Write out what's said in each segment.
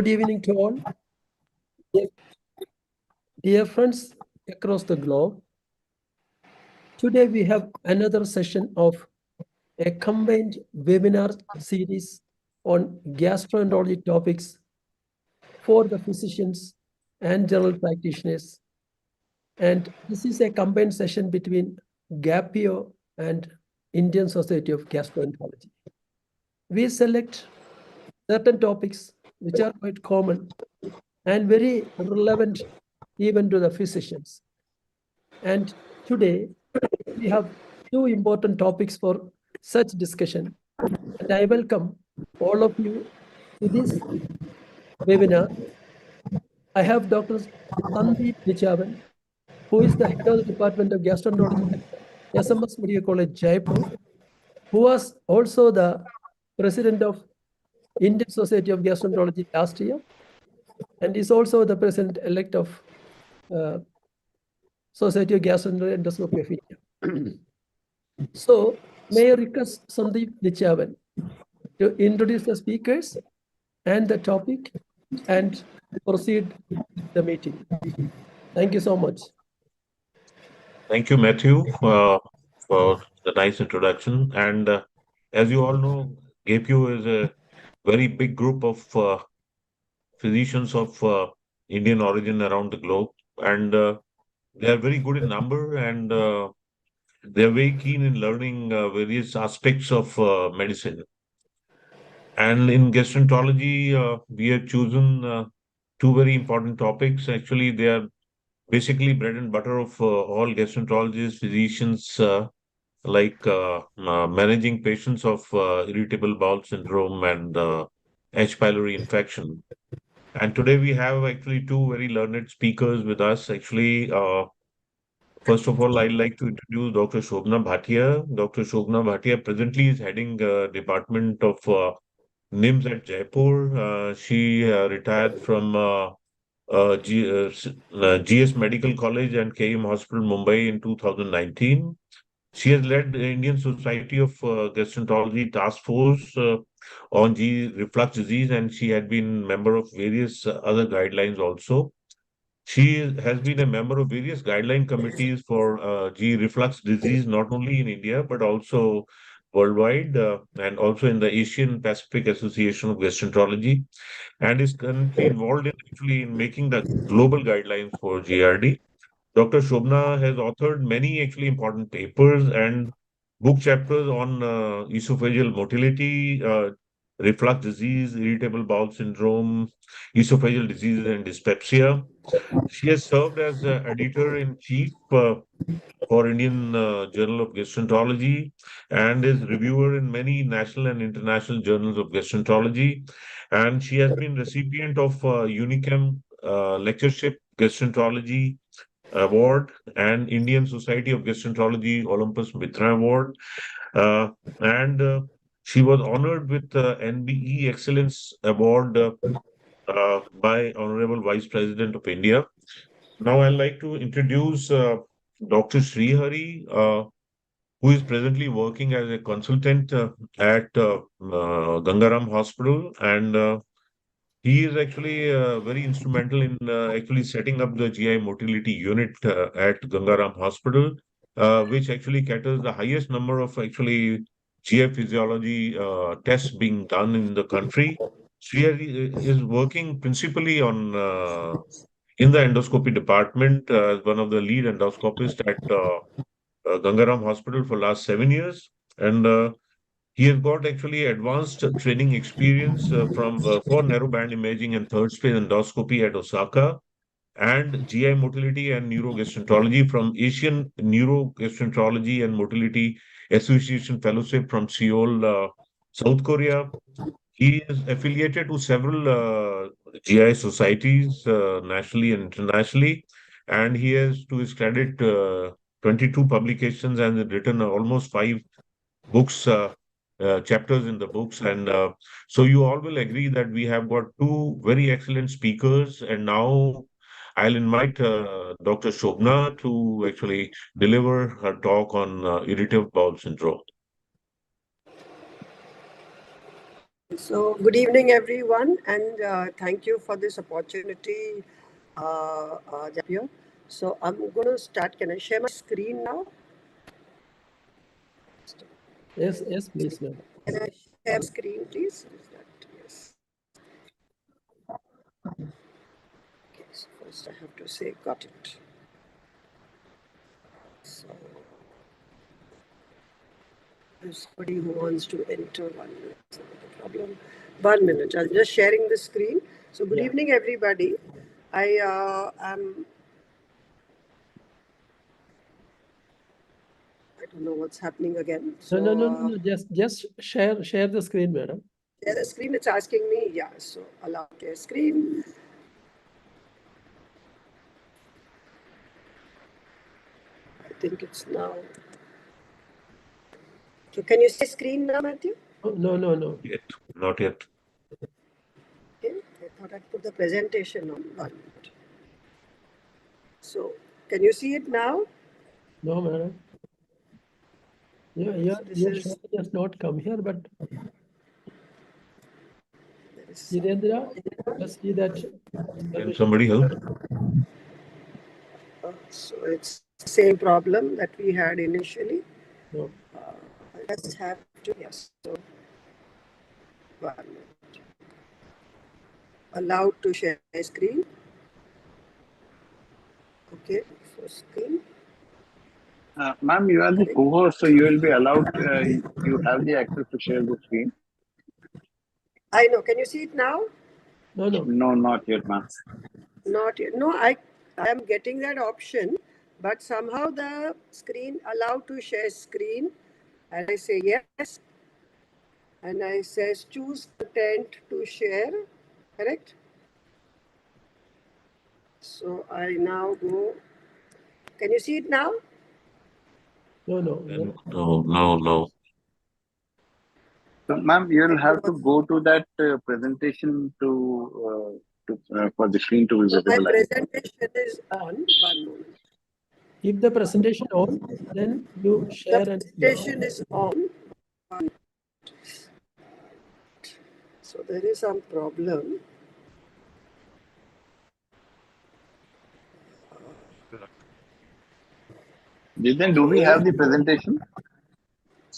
Good evening to all. Dear friends across the globe, today we have another session of a combined webinar series on gastroenterology topics for the physicians and general practitioners. And this is a combined session between GAPIO and Indian Society of Gastroenterology. We select certain topics which are quite common and very relevant even to the physicians. And today we have two important topics for such discussion. And I welcome all of you to this webinar. I have Dr. Sandeep Nichavan, who is the head of the Department of Gastroenterology at SMS Medical College, Jaipur, who was also the president of Indian Society of Gastroenterology last year, and is also the president-elect of uh, Society of Gastroenterology of India. So, may I request Sandeep Nichavan to introduce the speakers and the topic and proceed the meeting. Thank you so much. Thank you, Matthew, for the nice introduction. And as you all know, GAPU is a very big group of physicians of Indian origin around the globe. And they are very good in number and they are very keen in learning various aspects of medicine. And in gastroenterology, we have chosen two very important topics. Actually, they are basically bread and butter of all gastroenterologists, physicians, managing patients of irritable bowel syndrome and H. pylori infection. And today we have actually two very learned speakers with us. Actually, first of all, I'd like to introduce Dr. Shobna Bhatia. Dr. Shobna Bhatia presently is heading Department of NIMS at Jaipur. She retired from GS Medical College and KM Hospital, Mumbai in 2019. She has led the Indian Society of Gastroenterology Task Force on reflux disease, and she had been member of various other guidelines also. She has been a member of various guideline committees for reflux disease, not only in India, but also worldwide, and also in the Asian Pacific Association of Gastroenterology, and is currently involved in actually in making the global guidelines for GRD. Dr. Shobna has authored many actually important papers and book chapters on esophageal motility, reflux disease, irritable bowel syndrome, esophageal diseases, and dyspepsia. She has served as editor-in-chief for Indian Journal of Gastroenterology and is reviewer in many national and international journals of gastroenterology. And she has been recipient of Unichem Lectureship Gastroenterology Award and Indian Society of Gastroenterology Olympus Mitra Award. And she was honored with NBE Excellence Award by Honorable Vice President of India. Now I'd like to introduce Dr. Srihari, who is presently working as a consultant at Gangaram Hospital, and he is actually very instrumental in actually setting up the GI motility unit at Gangaram Hospital, which actually caters the highest number of actually GI physiology tests being done in the country. Srihari is working principally on in the endoscopy department as one of the lead endoscopists at Gangaram Hospital for last 7 years, and he has got actually advanced training experience from for narrowband imaging and third space endoscopy at Osaka, and GI motility and neurogastroenterology from Asian Neurogastroenterology and Motility Association Fellowship from Seoul, South Korea. He is affiliated to several GI societies nationally and internationally, and he has, to his credit, 22 publications and has written almost five books, chapters in the books. And so you all will agree that we have got two very excellent speakers. And now I'll invite Dr. Shobna to actually deliver her talk on irritable bowel syndrome. So, good evening, everyone, and thank you for this opportunity, Javier. So, I'm going to start. Can I share my screen now? Yes, please, madam. Can I share my screen, please? Is that yes? Okay, so first I have to say, got it. So, there's somebody who wants to enter 1 minute. So not a problem. 1 minute. I'm just sharing the screen. So, good Yeah. evening, everybody. I am. I don't know what's happening again. So, No. Just share the screen, madam. share the screen. It's asking me. Yeah. So, allow share screen. I think it's now. So, can you see screen now, Matthew? Oh, no. Yet, not yet. Okay. I thought I'd put the presentation on 1 minute. So, can you see it now? No, madam. So this Your is. share has not come here, but There is some. Jitendra, let's see that. Can somebody help? So it's same problem that we had initially. No. I just have to, yes. So 1 minute. Allowed to share screen. Okay, so screen. Ma'am, you are the co-host, so you will be allowed. You have the access to share the screen. I know. Can you see it now? No. No, not yet, ma'am. Not yet. No, I am getting that option, but somehow the screen allowed to share screen, and I say yes, and I says choose content to share. Correct. So I now go. Can you see it now? No. No. So, ma'am, you will have to go to that presentation for the screen to be So my visible. presentation is on. 1 moment. Keep the presentation on, then you The share and share. presentation is on. So there is some problem. Then, do we have the presentation?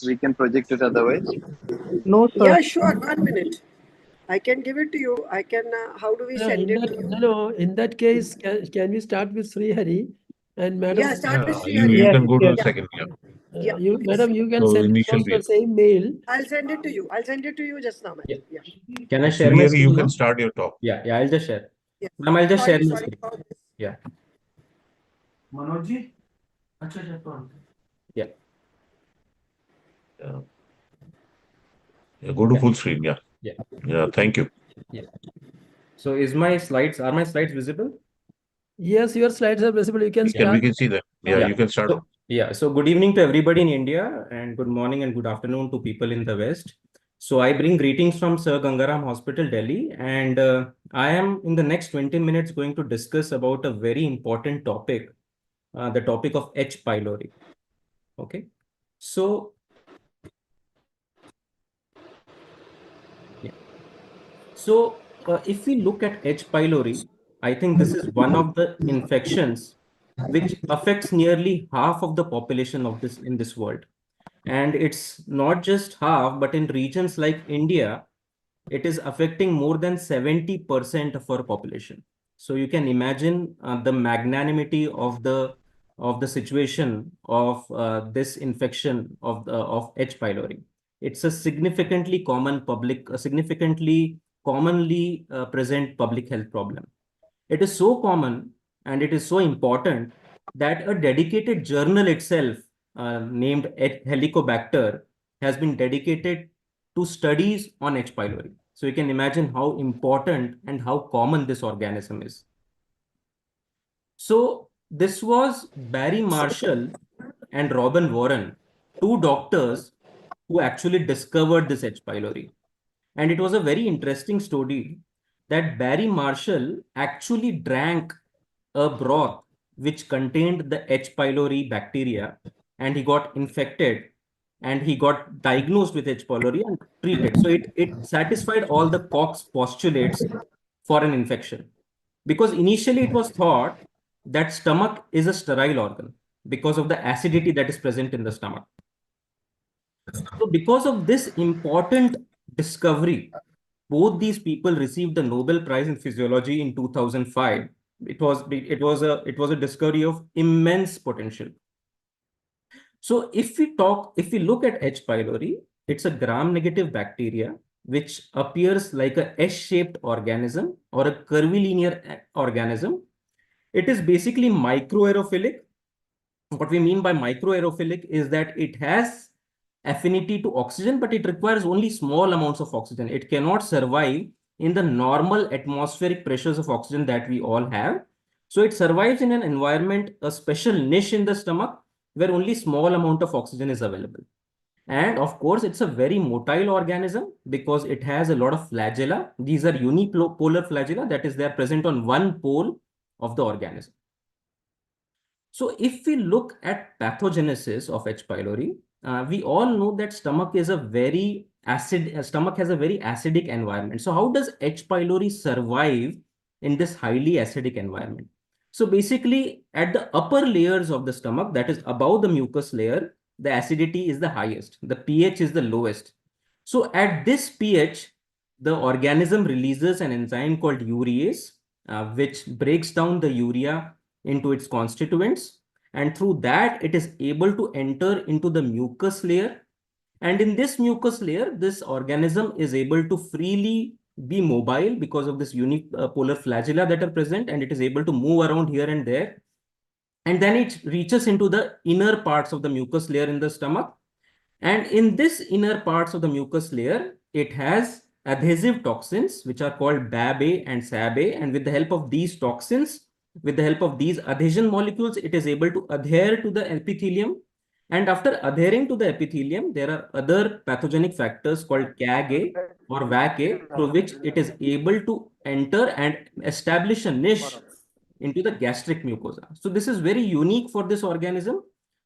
We can project it otherwise. No, sir. Yeah, sure. 1 minute. I can give it to you. I can. How do we send it to you? No. In that case, can we start with Sri Hari and madam? Yeah, start with Sri You Hari. can go to the Yeah. second. Yeah. Yeah. You, madam, you can So send initial across the base. same mail. I'll send it to you. I'll send it to you just now, Matthew. Yeah. Can I share my Surya, screen you now? can start your talk. Yeah, I'll just share. Yeah. Ma'am, I'll just share my Sorry screen. about this. Yeah. Manoj ji? Yeah. Yeah, go to Yeah. full screen. Yeah. Yeah. Thank you. Yeah. So are my slides visible? Yes, your slides are visible. You can We start. can see them. Yeah, you can start. So good evening to everybody in India, and good morning and good afternoon to people in the West. So I bring greetings from Sir Gangaram Hospital, Delhi, and I am in the next 20 minutes going to discuss about a very important topic, the topic of H. pylori. Okay. So, yeah. So if we look at H. pylori, I think this is one of the infections which affects nearly half of the population of this in this world. And it's not just half, but in regions like India, it is affecting more than 70% of our population. So you can imagine the magnanimity of the situation of this infection of H. pylori. It's a significantly commonly present public health problem. It is so common and it is so important that a dedicated journal itself, named Helicobacter, has been dedicated to studies on H. pylori. So you can imagine how important and how common this organism is. So this was Barry Marshall and Robin Warren, two doctors who actually discovered this H. pylori. And it was a very interesting story that Barry Marshall actually drank a broth which contained the H. pylori bacteria, and he got infected and he got diagnosed with H. pylori and treated. So it satisfied all the Koch's postulates for an infection. Because initially it was thought that stomach is a sterile organ because of the acidity that is present in the stomach. So because of this important discovery, both these people received the Nobel Prize in Physiology in 2005. It was a discovery of immense potential. So if we look at H. pylori, it's a gram-negative bacteria which appears like a S-shaped organism or a curvilinear organism. It is basically microaerophilic. What we mean by microaerophilic is that it has affinity to oxygen, but it requires only small amounts of oxygen. It cannot survive in the normal atmospheric pressures of oxygen that we all have. So it survives in an environment, a special niche in the stomach, where only small amount of oxygen is available. And of course, it's a very motile organism because it has a lot of flagella. These are unipolar flagella, that is, they are present on one pole of the organism. So if we look at pathogenesis of H. pylori, we all know that stomach has a very acidic environment. So how does H. pylori survive in this highly acidic environment? So basically, at the upper layers of the stomach, that is above the mucus layer, the acidity is the highest, the pH is the lowest. So at this pH, the organism releases an enzyme called urease, which breaks down the urea into its constituents, and through that it is able to enter into the mucus layer. And in this mucus layer, this organism is able to freely be mobile because of this unipolar flagella that are present, and it is able to move around here and there. And then it reaches into the inner parts of the mucus layer in the stomach. And in this inner parts of the mucus layer, it has adhesive toxins, which are called BAB-A and SAB-A. And with the help of these toxins, with the help of these adhesion molecules, it is able to adhere to the epithelium. And after adhering to the epithelium, there are other pathogenic factors called CAG-A or VAC-A, through which it is able to enter and establish a niche into the gastric mucosa. So this is very unique for this organism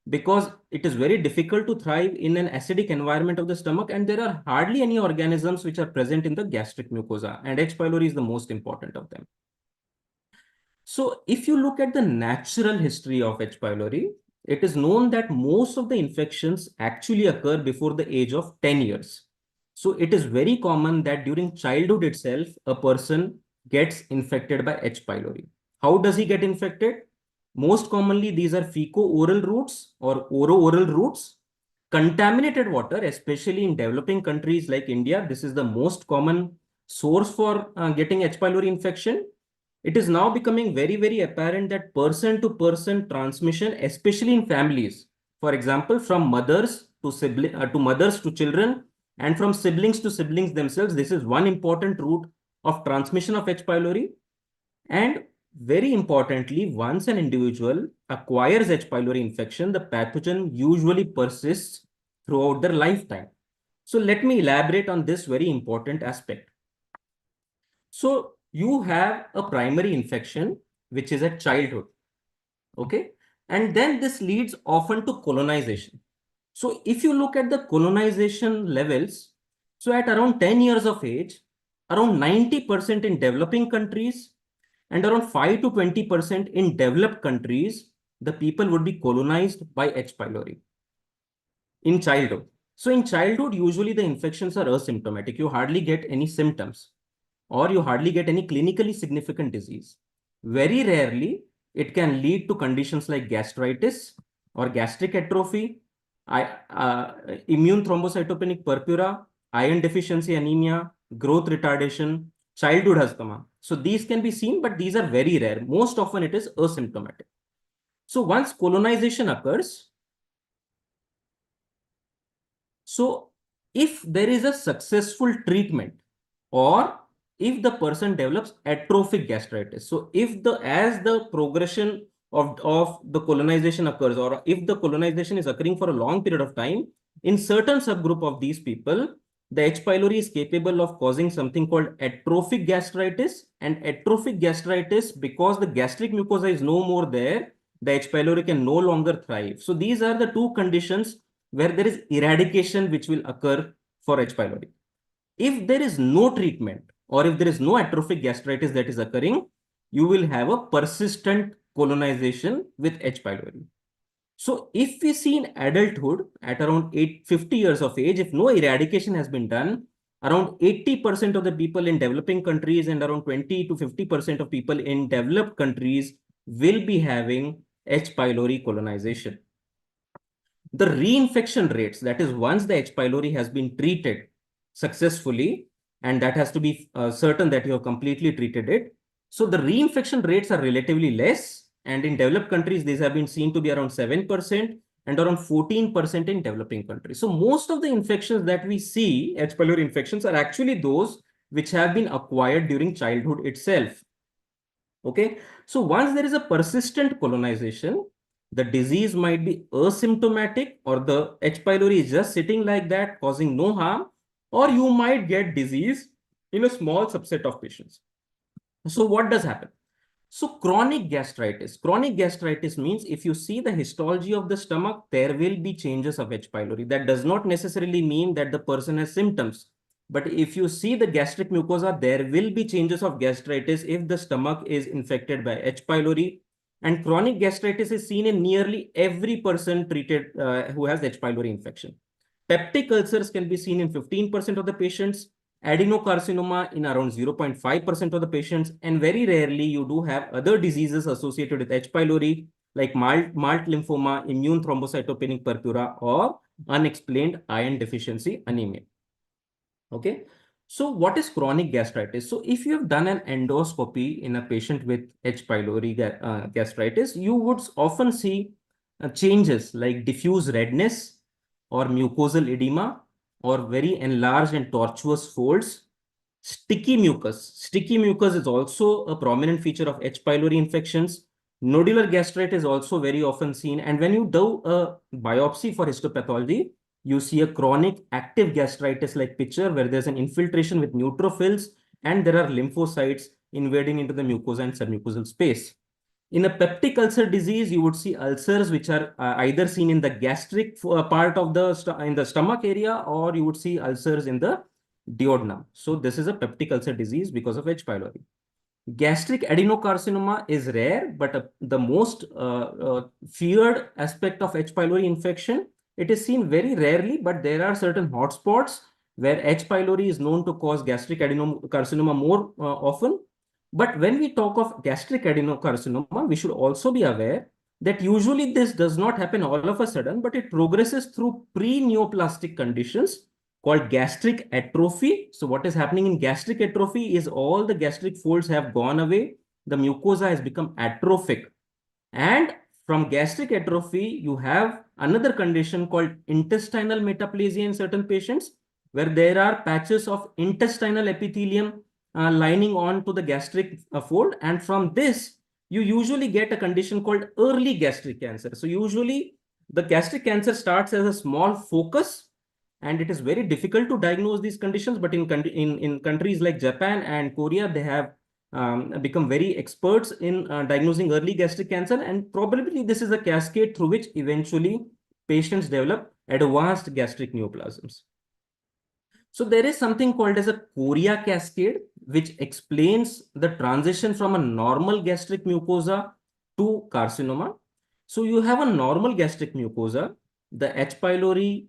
because it is very difficult to thrive in an acidic environment of the stomach, and there are hardly any organisms which are present in the gastric mucosa, and H. pylori is the most important of them. So if you look at the natural history of H. pylori, it is known that most of the infections actually occur before the age of 10 years. So it is very common that during childhood itself, a person gets infected by H. pylori. How does he get infected? Most commonly, these are feco-oral routes or oro-oral routes. Contaminated water, especially in developing countries like India, this is the most common source for getting H. pylori infection. It is now becoming very, very apparent that person-to-person transmission, especially in families, for example, from mothers to mothers to children, and from siblings to siblings themselves, this is one important route of transmission of H. pylori. And very importantly, once an individual acquires H. pylori infection, the pathogen usually persists throughout their lifetime. So let me elaborate on this very important aspect. So you have a primary infection, which is at childhood. Okay. And then this leads often to colonization. So if you look at the colonization levels, so at around 10 years of age, around 90% in developing countries and around 5 to 20% in developed countries, the people would be colonized by H. pylori in childhood. So in childhood, usually the infections are asymptomatic. You hardly get any symptoms or you hardly get any clinically significant disease. Very rarely, it can lead to conditions like gastritis or gastric atrophy, immune thrombocytopenic purpura, iron deficiency anemia, growth retardation, childhood asthma. So these can be seen, but these are very rare. Most often it is asymptomatic. So once colonization occurs, so if there is a successful treatment or if the person develops atrophic gastritis, so if as the progression of the colonization occurs, or if the colonization is occurring for a long period of time, in certain subgroup of these people, the H. pylori is capable of causing something called atrophic gastritis. And atrophic gastritis, because the gastric mucosa is no more there, the H. pylori can no longer thrive. So these are the two conditions where there is eradication which will occur for H. pylori. If there is no treatment or if there is no atrophic gastritis that is occurring, you will have a persistent colonization with H. pylori. So if we see in adulthood at around 50 years of age, if no eradication has been done, around 80% of the people in developing countries and around 20 to 50% of people in developed countries will be having H. pylori colonization. The reinfection rates, that is once the H. pylori has been treated successfully, and that has to be certain that you have completely treated it. So the reinfection rates are relatively less. And in developed countries, these have been seen to be around 7% and around 14% in developing countries. So most of the infections that we see, H. pylori infections, are actually those which have been acquired during childhood itself. Okay. So once there is a persistent colonization, the disease might be asymptomatic or the H. pylori is just sitting like that, causing no harm, or you might get disease in a small subset of patients. So what does happen? So chronic gastritis means if you see the histology of the stomach, there will be changes of H. pylori. That does not necessarily mean that the person has symptoms. But if you see the gastric mucosa, there will be changes of gastritis if the stomach is infected by H. pylori. And chronic gastritis is seen in nearly every person treated who has H. pylori infection. Peptic ulcers can be seen in 15% of the patients, adenocarcinoma in around 0.5% of the patients, and very rarely you do have other diseases associated with H. pylori like malt lymphoma, immune thrombocytopenic purpura, or unexplained iron deficiency anemia. Okay. So what is chronic gastritis? So if you have done an endoscopy in a patient with H. pylori gastritis, you would often see changes like diffuse redness or mucosal edema or very enlarged and tortuous folds. Sticky mucus. Sticky mucus is also a prominent feature of H. pylori infections. Nodular gastritis is also very often seen. And when you do a biopsy for histopathology, you see a chronic active gastritis-like picture where there's an infiltration with neutrophils and there are lymphocytes invading into the mucosa and submucosal space. In a peptic ulcer disease, you would see ulcers which are either seen in the gastric part of the stomach area, or you would see ulcers in the duodenum. So this is a peptic ulcer disease because of H. pylori. Gastric adenocarcinoma is rare, but the most feared aspect of H. pylori infection. It is seen very rarely, but there are certain hotspots where H. pylori is known to cause gastric adenocarcinoma more often. But when we talk of gastric adenocarcinoma, we should also be aware that usually this does not happen all of a sudden, but it progresses through pre-neoplastic conditions called gastric atrophy. So what is happening in gastric atrophy is all the gastric folds have gone away. The mucosa has become atrophic. And from gastric atrophy, you have another condition called intestinal metaplasia in certain patients, where there are patches of intestinal epithelium lining on to the gastric fold. And from this, you usually get a condition called early gastric cancer. So usually the gastric cancer starts as a small focus, and it is very difficult to diagnose these conditions. But in countries like Japan and Korea, they have become very experts in diagnosing early gastric cancer, and probably this is a cascade through which eventually patients develop advanced gastric neoplasms. So there is something called as a chorea cascade, which explains the transition from a normal gastric mucosa to carcinoma. So you have a normal gastric mucosa, the H. pylori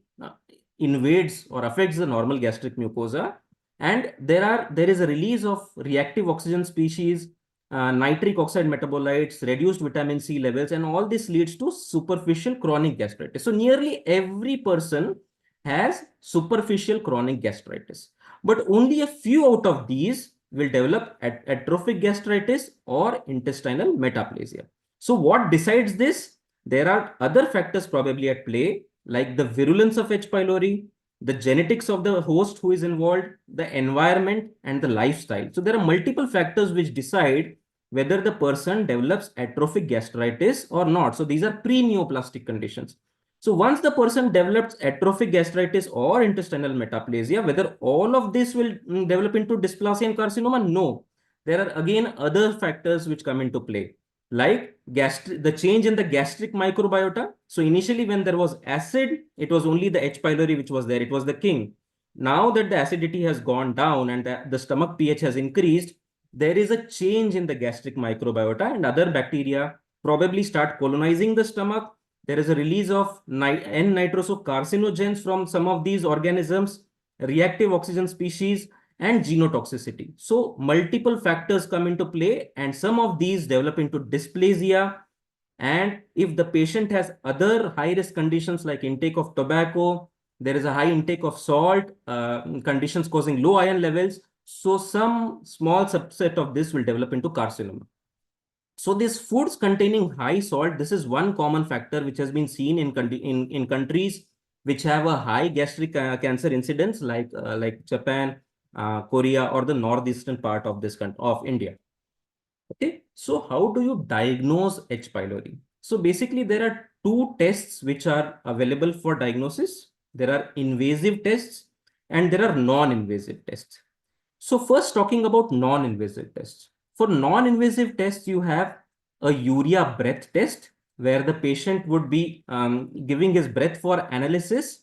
invades or affects the normal gastric mucosa, and there is a release of reactive oxygen species, nitric oxide metabolites, reduced vitamin C levels, and all this leads to superficial chronic gastritis. So nearly every person has superficial chronic gastritis, but only a few out of these will develop atrophic gastritis or intestinal metaplasia. So what decides this? There are other factors probably at play, like the virulence of H. pylori, the genetics of the host who is involved, the environment, and the lifestyle. So there are multiple factors which decide whether the person develops atrophic gastritis or not. So these are pre-neoplastic conditions. So once the person develops atrophic gastritis or intestinal metaplasia, whether all of this will develop into dysplasia and carcinoma? No. There are again other factors which come into play. like the change in the gastric microbiota. So initially when there was acid, it was only the H. pylori which was there. It was the king. Now that the acidity has gone down and the stomach pH has increased, there is a change in the gastric microbiota and other bacteria probably start colonizing the stomach. There is a release of N-nitrosocarcinogens from some of these organisms, reactive oxygen species, and genotoxicity. So multiple factors come into play, and some of these develop into dysplasia. And if the patient has other high-risk conditions like intake of tobacco, there is a high intake of salt, conditions causing low iron levels. So some small subset of this will develop into carcinoma. So these foods containing high salt, this is one common factor which has been seen in countries which have a high gastric cancer incidence like Japan, Korea, or the northeastern part of of India. Okay, so how do you diagnose H. pylori? So basically there are two tests which are available for diagnosis. There are invasive tests and there are non-invasive tests. So first talking about non-invasive tests. For non-invasive tests, you have a urea breath test where the patient would be giving his breath for analysis.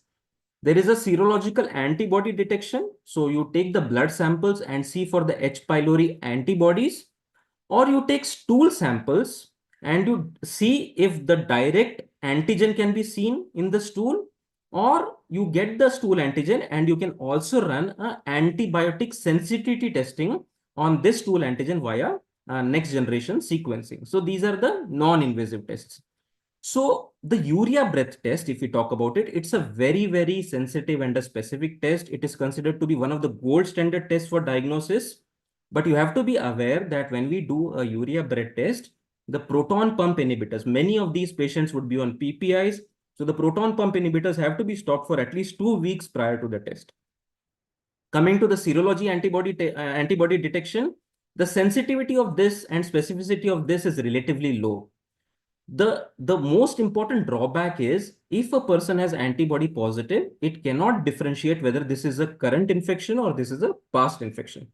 There is a serological antibody detection. So you take the blood samples and see for the H. pylori antibodies, or you take stool samples and you see if the direct antigen can be seen in the stool, or you get the stool antigen and you can also run an antibiotic sensitivity testing on this stool antigen via next generation sequencing. So these are the non-invasive tests. So the urea breath test, if we talk about it, it's a very, very sensitive and a specific test. It is considered to be one of the gold standard tests for diagnosis. But you have to be aware that when we do a urea breath test, the proton pump inhibitors, many of these patients would be on PPIs. So the proton pump inhibitors have to be stopped for at least 2 weeks prior to the test. Coming to the serology antibody detection, the sensitivity of this and specificity of this is relatively low. The most important drawback is if a person has antibody positive, it cannot differentiate whether this is a current infection or this is a past infection.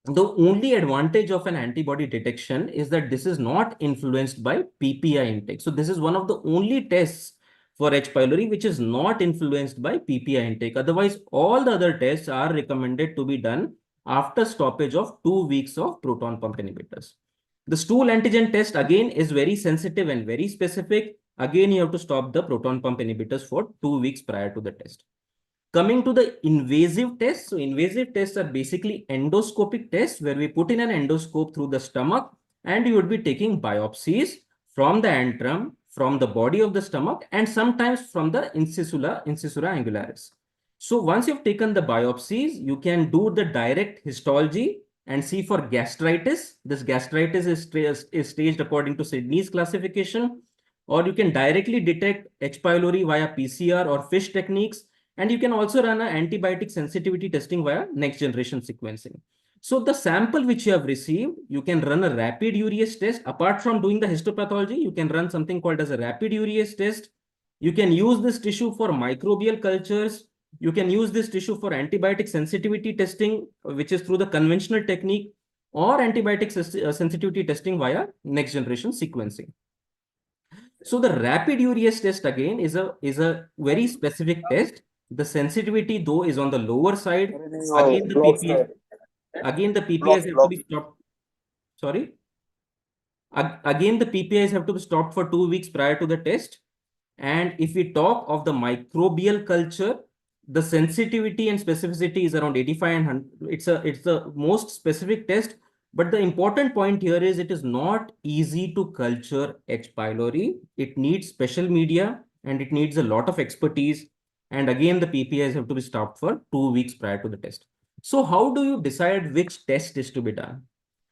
The only advantage of an antibody detection is that this is not influenced by PPI intake. So this is one of the only tests for H. pylori which is not influenced by PPI intake. Otherwise, all the other tests are recommended to be done after stoppage of 2 weeks of proton pump inhibitors. The stool antigen test again is very sensitive and very specific. Again, you have to stop the proton pump inhibitors for 2 weeks prior to the test. Coming to the invasive tests. So invasive tests are basically endoscopic tests where we put in an endoscope through the stomach and you would be taking biopsies from the antrum, from the body of the stomach, and sometimes from the incisura angularis. So once you've taken the biopsies, you can do the direct histology and see for gastritis. This gastritis is staged according to Sydney's classification, or you can directly detect H. pylori via PCR or FISH techniques. And you can also run an antibiotic sensitivity testing via next generation sequencing. So the sample which you have received, you can run a rapid urease test. Apart from doing the histopathology, you can run something called as a rapid urease test. You can use this tissue for microbial cultures. You can use this tissue for antibiotic sensitivity testing, which is through the conventional technique, or antibiotic sensitivity testing via next generation sequencing. So the rapid urease test again is a very specific test. The sensitivity though is on the lower side. Again, the PPIs have to be stopped. Sorry. Again, the PPIs have to be stopped for 2 weeks prior to the test. And if we talk of the microbial culture, the sensitivity and specificity is around 85 and 100. It's the most specific test. But the important point here is it is not easy to culture H. pylori. It needs special media and it needs a lot of expertise. And again, the PPIs have to be stopped for 2 weeks prior to the test. So how do you decide which test is to be done?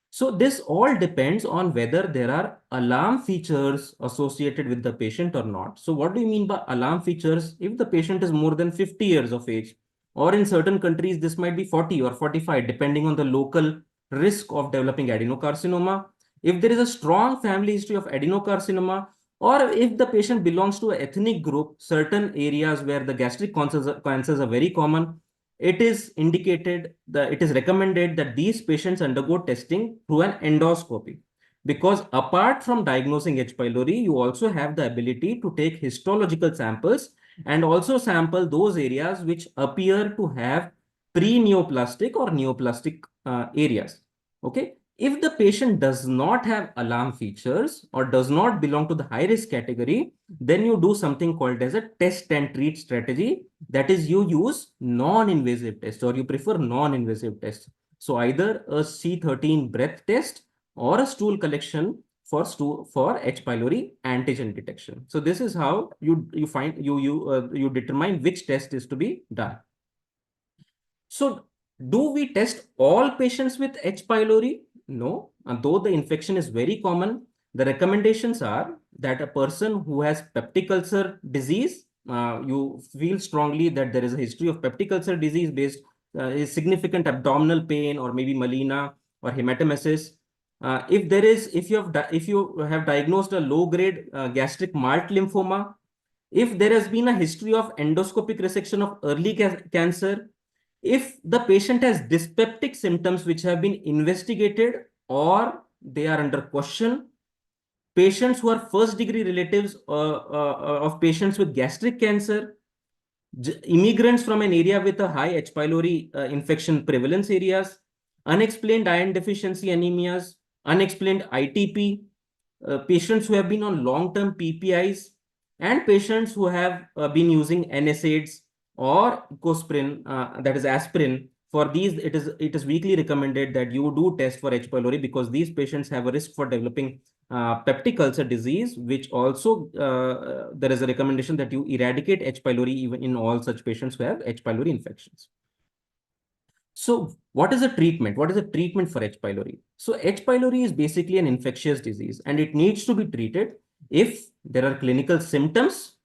So this all depends on whether there are alarm features associated with the patient or not. So what do you mean by alarm features? If the patient is more than 50 years of age, or in certain countries, this might be 40 or 45, depending on the local risk of developing adenocarcinoma. If there is a strong family history of adenocarcinoma, or if the patient belongs to an ethnic group, certain areas where the gastric cancers are very common, it is indicated that it is recommended that these patients undergo testing through an endoscopy. Because apart from diagnosing H. pylori, you also have the ability to take histological samples and also sample those areas which appear to have pre-neoplastic or neoplastic areas. Okay. If the patient does not have alarm features or does not belong to the high risk category, then you do something called as a test and treat strategy. That is, you use non-invasive test, or you prefer non-invasive tests. So either a C13 breath test or a stool collection for H. pylori antigen detection. So this is how you determine which test is to be done. So do we test all patients with H. pylori? No. And though the infection is very common, the recommendations are that a person who has peptic ulcer disease, you feel strongly that there is a history of peptic ulcer disease based is significant abdominal pain or maybe melena or hematemesis. If you have diagnosed a low grade gastric malt lymphoma, if there has been a history of endoscopic resection of early cancer, if the patient has dyspeptic symptoms which have been investigated or they are under question, patients who are first degree relatives of patients with gastric cancer, immigrants from an area with a high H. pylori infection prevalence areas, unexplained iron deficiency anemias, unexplained ITP, patients who have been on long-term PPIs, and patients who have been using NSAIDs or ecosprin, that is aspirin. For these, it is weakly recommended that you do test for H. pylori, because these patients have a risk for developing peptic ulcer disease, which also there is a recommendation that you eradicate H. pylori even in all such patients who have H. pylori infections. So what is the treatment? What is the treatment for H. pylori? So H. pylori is basically an infectious disease, and it needs to be treated if there are clinical symptoms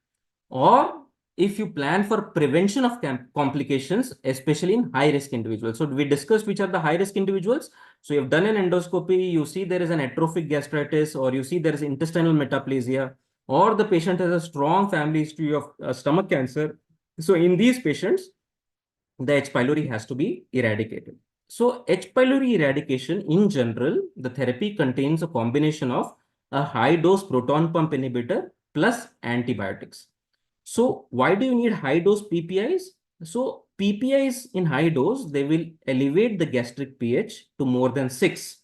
or if you plan for prevention of complications, especially in high-risk individuals. So we discussed which are the high-risk individuals. So you've done an endoscopy, you see there is an atrophic gastritis, or you see there is intestinal metaplasia, or the patient has a strong family history of stomach cancer. So in these patients, the H. pylori has to be eradicated. So H. pylori eradication in general, the therapy contains a combination of a high-dose proton pump inhibitor plus antibiotics. So why do you need high-dose PPIs? So PPIs in high dose, they will elevate the gastric pH to more than 6.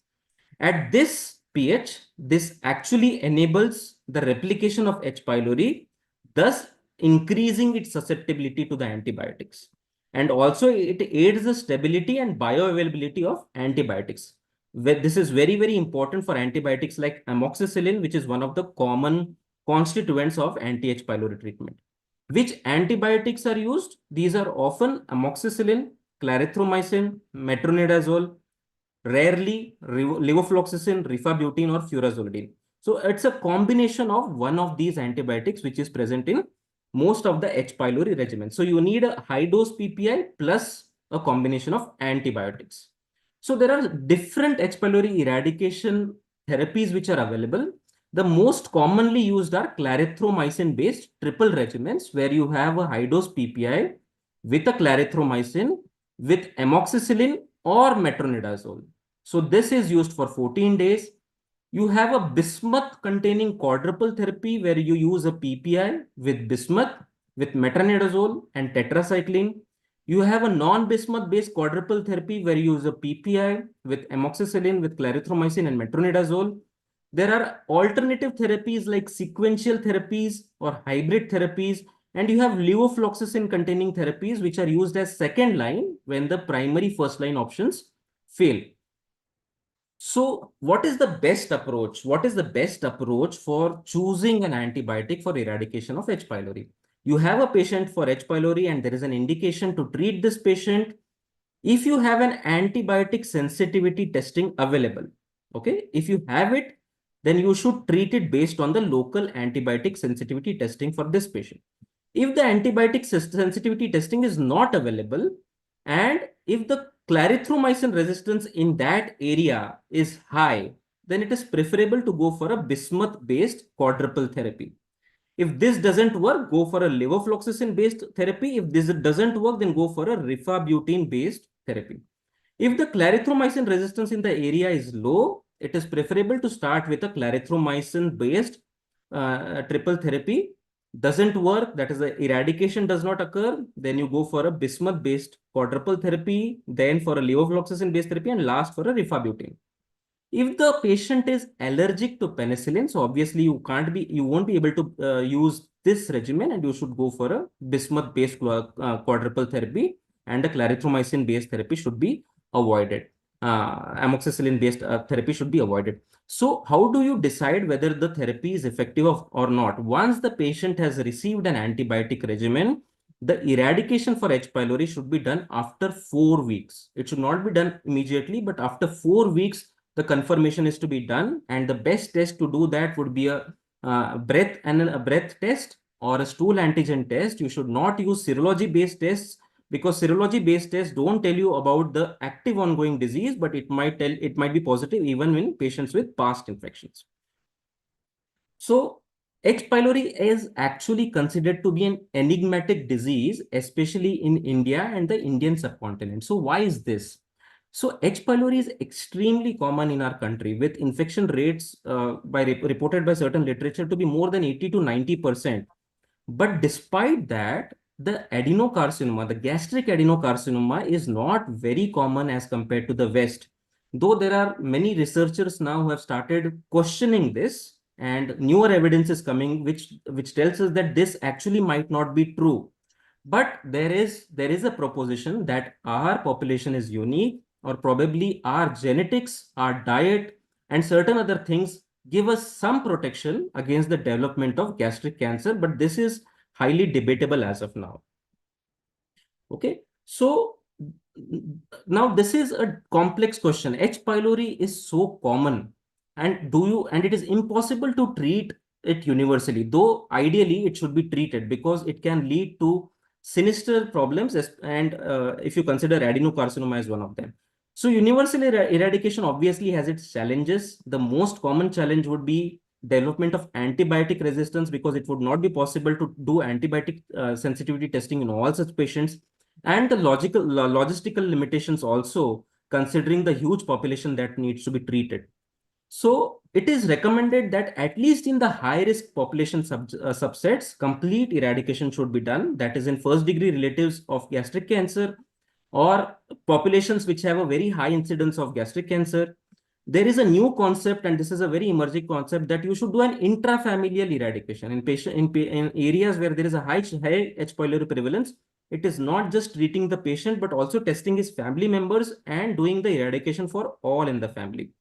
At this pH, this actually enables the replication of H. pylori, thus increasing its susceptibility to the antibiotics. And also it aids the stability and bioavailability of antibiotics. This is very, very important for antibiotics like amoxicillin, which is one of the common constituents of anti-H. pylori treatment. Which antibiotics are used? These are often amoxicillin, clarithromycin, metronidazole, rarely levofloxacin, rifabutin, or furazolidine. So it's a combination of one of these antibiotics which is present in most of the H. pylori regimen. So you need a high dose PPI plus a combination of antibiotics. So there are different H. pylori eradication therapies which are available. The most commonly used are clarithromycin based triple regimens, where you have a high dose PPI with a clarithromycin with amoxicillin or metronidazole. So this is used for 14 days. You have a bismuth containing quadruple therapy where you use a PPI with bismuth, with metronidazole and tetracycline. You have a non-bismuth based quadruple therapy where you use a PPI with amoxicillin, with clarithromycin and metronidazole. There are alternative therapies like sequential therapies or hybrid therapies, and you have levofloxacin containing therapies which are used as second line when the primary first line options fail. So what is the best approach? What is the best approach for choosing an antibiotic for eradication of H. pylori? You have a patient for H. pylori and there is an indication to treat this patient. If you have an antibiotic sensitivity testing available, okay, if you have it, then you should treat it based on the local antibiotic sensitivity testing for this patient. If the antibiotic sensitivity testing is not available, and if the clarithromycin resistance in that area is high, then it is preferable to go for a bismuth-based quadruple therapy. If this doesn't work, go for a levofloxacin-based therapy. If this doesn't work, then go for a rifabutin-based therapy. If the clarithromycin resistance in the area is low, it is preferable to start with a clarithromycin-based triple therapy. Doesn't work, that is the eradication does not occur, then you go for a bismuth-based quadruple therapy, then for a levofloxacin-based therapy, and last for a rifabutin. If the patient is allergic to penicillin, so obviously you won't be able to use this regimen, and you should go for a bismuth-based quadruple therapy, and a clarithromycin-based therapy should be avoided. Amoxicillin-based therapy should be avoided. So how do you decide whether the therapy is effective or not? Once the patient has received an antibiotic regimen, the eradication for H. pylori should be done after 4 weeks. It should not be done immediately, but after 4 weeks, the confirmation is to be done, and the best test to do that would be a breath test or a stool antigen test. You should not use serology based tests, because serology based tests don't tell you about the active ongoing disease, but it might be positive even in patients with past infections. So H. pylori is actually considered to be an enigmatic disease, especially in India and the Indian subcontinent. So why is this? So H. pylori is extremely common in our country, with infection rates reported by certain literature to be more than 80 to 90%. But despite that, the adenocarcinoma, the gastric adenocarcinoma, is not very common as compared to the West. Though there are many researchers now who have started questioning this, and newer evidence is coming which tells us that this actually might not be true. But there is a proposition that our population is unique, or probably our genetics, our diet, and certain other things give us some protection against the development of gastric cancer, but this is highly debatable as of now. Okay, so now this is a complex question. H. pylori is so common, and it is impossible to treat it universally, though ideally it should be treated, because it can lead to sinister problems, and if you consider adenocarcinoma as one of them. So universal eradication obviously has its challenges. The most common challenge would be development of antibiotic resistance, because it would not be possible to do antibiotic sensitivity testing in all such patients, and the logistical limitations also, considering the huge population that needs to be treated. So it is recommended that at least in the high risk population subsets, complete eradication should be done. That is in first degree relatives of gastric cancer, or populations which have a very high incidence of gastric cancer. There is a new concept, and this is a very emerging concept, that you should do an intrafamilial eradication in areas where there is a high H. pylori prevalence. It is not just treating the patient, but also testing his family members and doing the eradication for all in the family.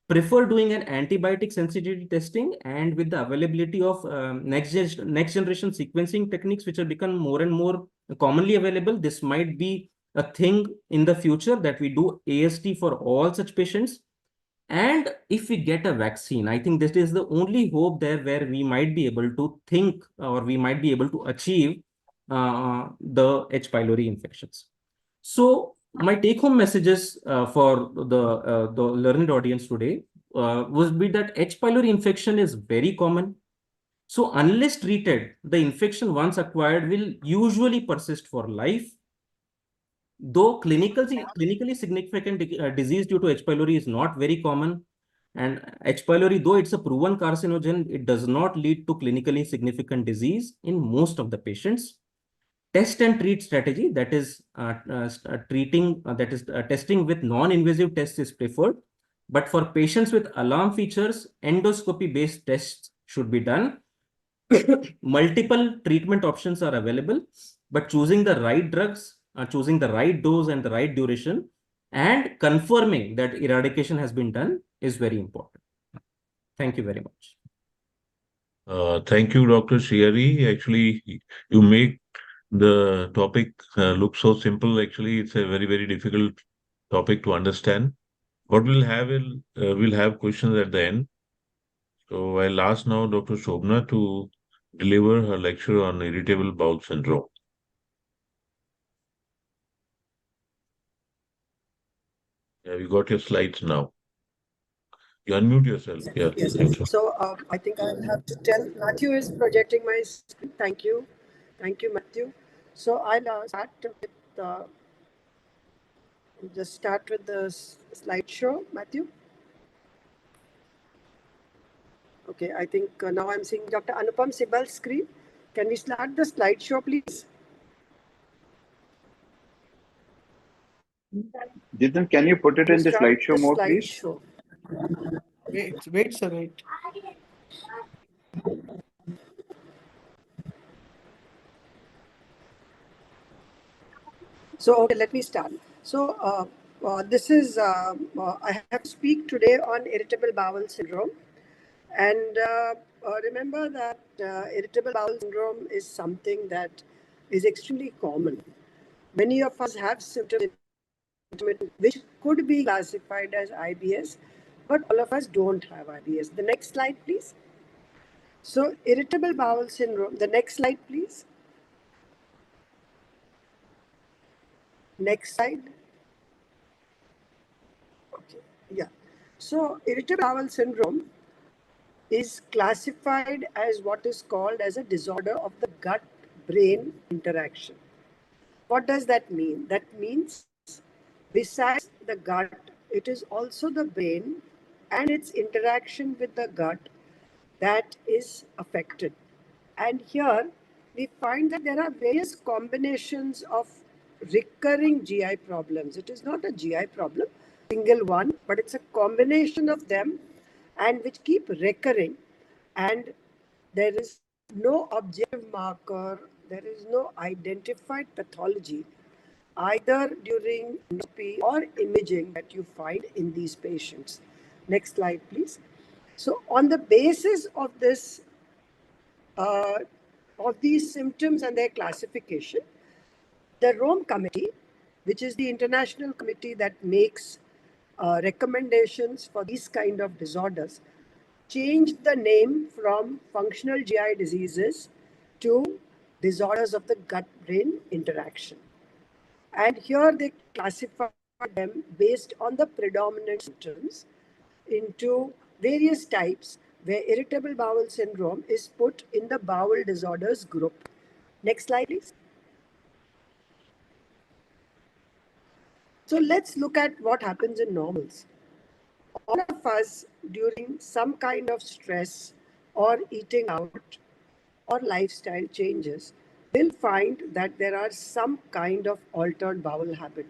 Prefer doing an antibiotic sensitivity testing, and with the availability of next generation sequencing techniques, which have become more and more commonly available, this might be a thing in the future, that we do AST for all such patients. And if we get a vaccine, I think this is the only hope there, where we might be able to think, or we might be able to achieve the H. pylori infections. So my take-home messages for the learned audience today would be that H. pylori infection is very common. So unless treated, the infection once acquired will usually persist for life. Though clinically significant disease due to H. pylori is not very common, and H. pylori, though it's a proven carcinogen, it does not lead to clinically significant disease in most of the patients. Test and treat strategy, that is testing with non-invasive tests is preferred. But for patients with alarm features, endoscopy-based tests should be done. Multiple treatment options are available, but choosing the right drugs, choosing the right dose and the right duration, and confirming that eradication has been done is very important. Thank you very much. Thank you, Dr. Sriari. Actually, you make the topic look so simple. Actually, it's a very, very difficult topic to understand. What we'll have questions at the end. So I'll ask now Dr. Shobna to deliver her lecture on irritable bowel syndrome. Yeah, you got your slides now. You unmute yourself. Yeah, Yes. thank you. So I think I'll have to tell. Matthew is projecting my screen. Thank you, Matthew. So I'll start with the slideshow, Matthew. Okay, I think now I'm seeing Dr. Anupam Sibal's screen. Can we start the slideshow, please? Jitin, can you put it in the Start the slideshow mode, please? slideshow. Wait, sir, wait. So, okay, let me start. So, this is, I have to speak today on irritable bowel syndrome. And remember that irritable bowel syndrome is something that is extremely common. Many of us have symptoms which could be classified as IBS, but all of us don't have IBS. The next slide, please. So, irritable bowel syndrome, the next slide, please. Next slide. Okay, yeah. So, irritable bowel syndrome is classified as what is called as a disorder of the gut-brain interaction. What does that mean? That means besides the gut, it is also the brain and its interaction with the gut that is affected. And here we find that there are various combinations of recurring GI problems. It is not a GI problem, single one, but it's a combination of them and which keep recurring. And there is no objective marker, there is no identified pathology either during endoscopy or imaging that you find in these patients. Next slide, please. So, on the basis uh, of these symptoms and their classification, the Rome Committee, which is the international committee that makes recommendations for these kind of disorders, changed the name from functional GI diseases to disorders of the gut-brain interaction. And here they classify them based on the predominant symptoms into various types, where irritable bowel syndrome is put in the bowel disorders group. Next slide, please. So let's look at what happens in normals. All of us, during some kind of stress or eating out or lifestyle changes, will find that there are some kind of altered bowel habit.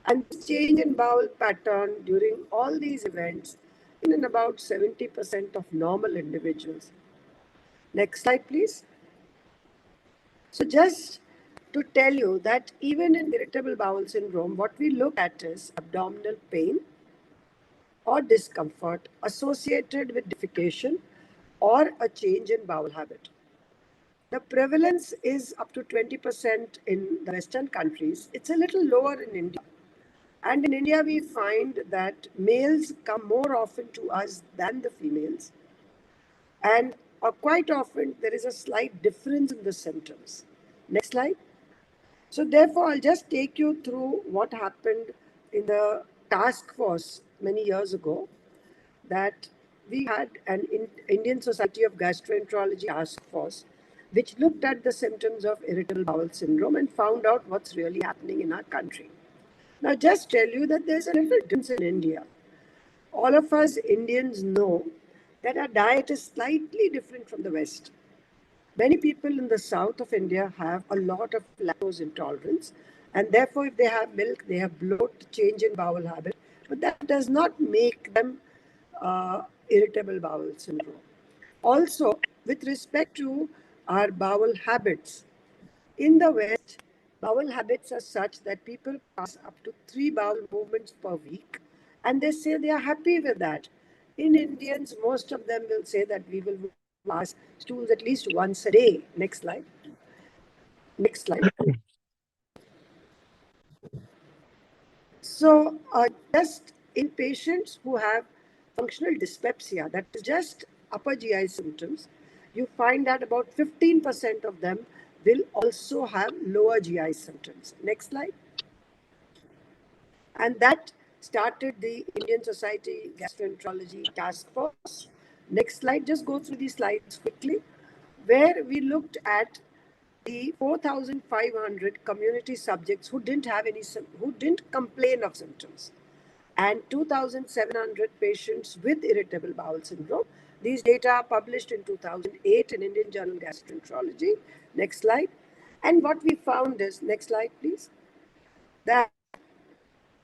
And this change in bowel pattern during all these events in about 70% of normal individuals. Next slide, please. So just to tell you that even in irritable bowel syndrome, what we look at is abdominal pain or discomfort associated with defecation or a change in bowel habit. The prevalence is up to 20% in the Western countries. It's a little lower in India. And in India, we find that males come more often to us than the females. And quite often, there is a slight difference in the symptoms. Next slide. So therefore, I'll just take you through what happened in the task force many years ago, that we had an Indian Society of Gastroenterology task force, which looked at the symptoms of irritable bowel syndrome and found out what's really happening in our country. Now, just tell you that there's a little difference in India. All of us Indians know that our diet is slightly different from the West. Many people in the south of India have a lot of lactose intolerance, and therefore, if they have milk, they have bloat, change in bowel habit, but that does not make them irritable bowel syndrome. Also, with respect to our bowel habits, in the West, bowel habits are such that people pass up to 3 bowel movements per week, and they say they are happy with that. In Indians, most of them will say that we will pass stools at least once a day. Next slide. Next slide. So, just in patients who have functional dyspepsia, that is just upper GI symptoms, you find that about 15% of them will also have lower GI symptoms. Next slide. And that started the Indian Society Gastroenterology Task Force. Next slide, just go through these slides quickly, where we looked at the 4,500 community subjects who didn't complain of symptoms. and 2,700 patients with irritable bowel syndrome. These data are published in 2008 in Indian Journal Gastroenterology. Next slide. And what we found is, next slide please, that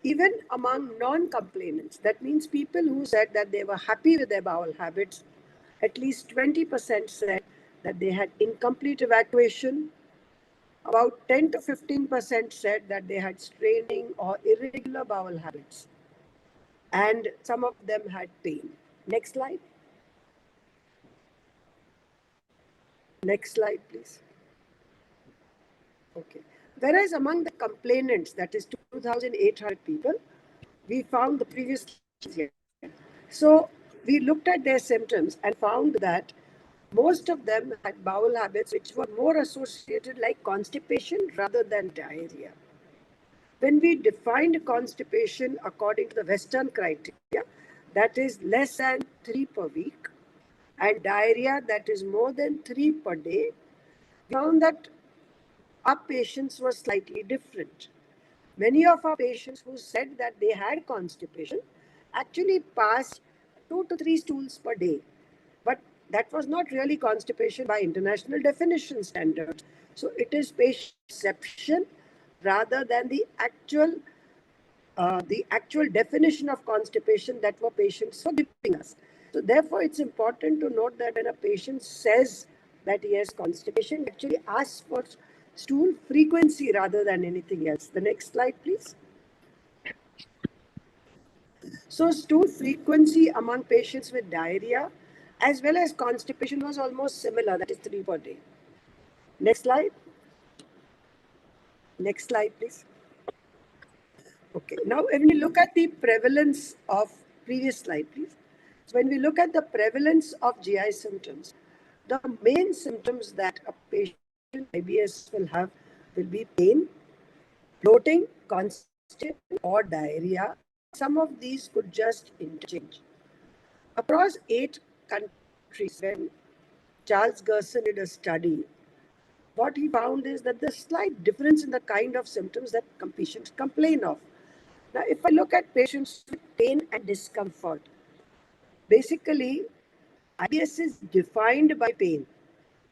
even among non-complainants, that means people who said that they were happy with their bowel habits, at least 20% said that they had incomplete evacuation. About 10 to 15% said that they had straining or irregular bowel habits. And some of them had pain. Next slide. Next slide, please. Okay. Whereas among the complainants, that is 2,800 people, we found the previous year. So we looked at their symptoms and found that most of them had bowel habits which were more associated like constipation rather than diarrhea. When we defined constipation according to the Western criteria, that is less than 3 per week, and diarrhea that is more than 3 per day, we found that our patients were slightly different. Many of our patients who said that they had constipation actually passed 2 to 3 stools per day. But that was not really constipation by international definition standards. So it is patient perception rather than the actual definition of constipation that were patients were giving us. So therefore, it's important to note that when a patient says that he has constipation, actually asks for stool frequency rather than anything else. The next slide, please. So stool frequency among patients with diarrhea as well as constipation was almost similar, that is 3 per day. Next slide. Next slide, please. Okay, now when we look at the prevalence of, previous slide, please. So when we look at the prevalence of GI symptoms, the main symptoms that a patient with IBS will have will be pain, bloating, constipation, or diarrhea. Some of these could just interchange. Across 8 countries, when Charles Gerson did a study, what he found is that there's slight difference in the kind of symptoms that patients complain of. Now, if I look at patients with pain and discomfort, basically, IBS is defined by pain,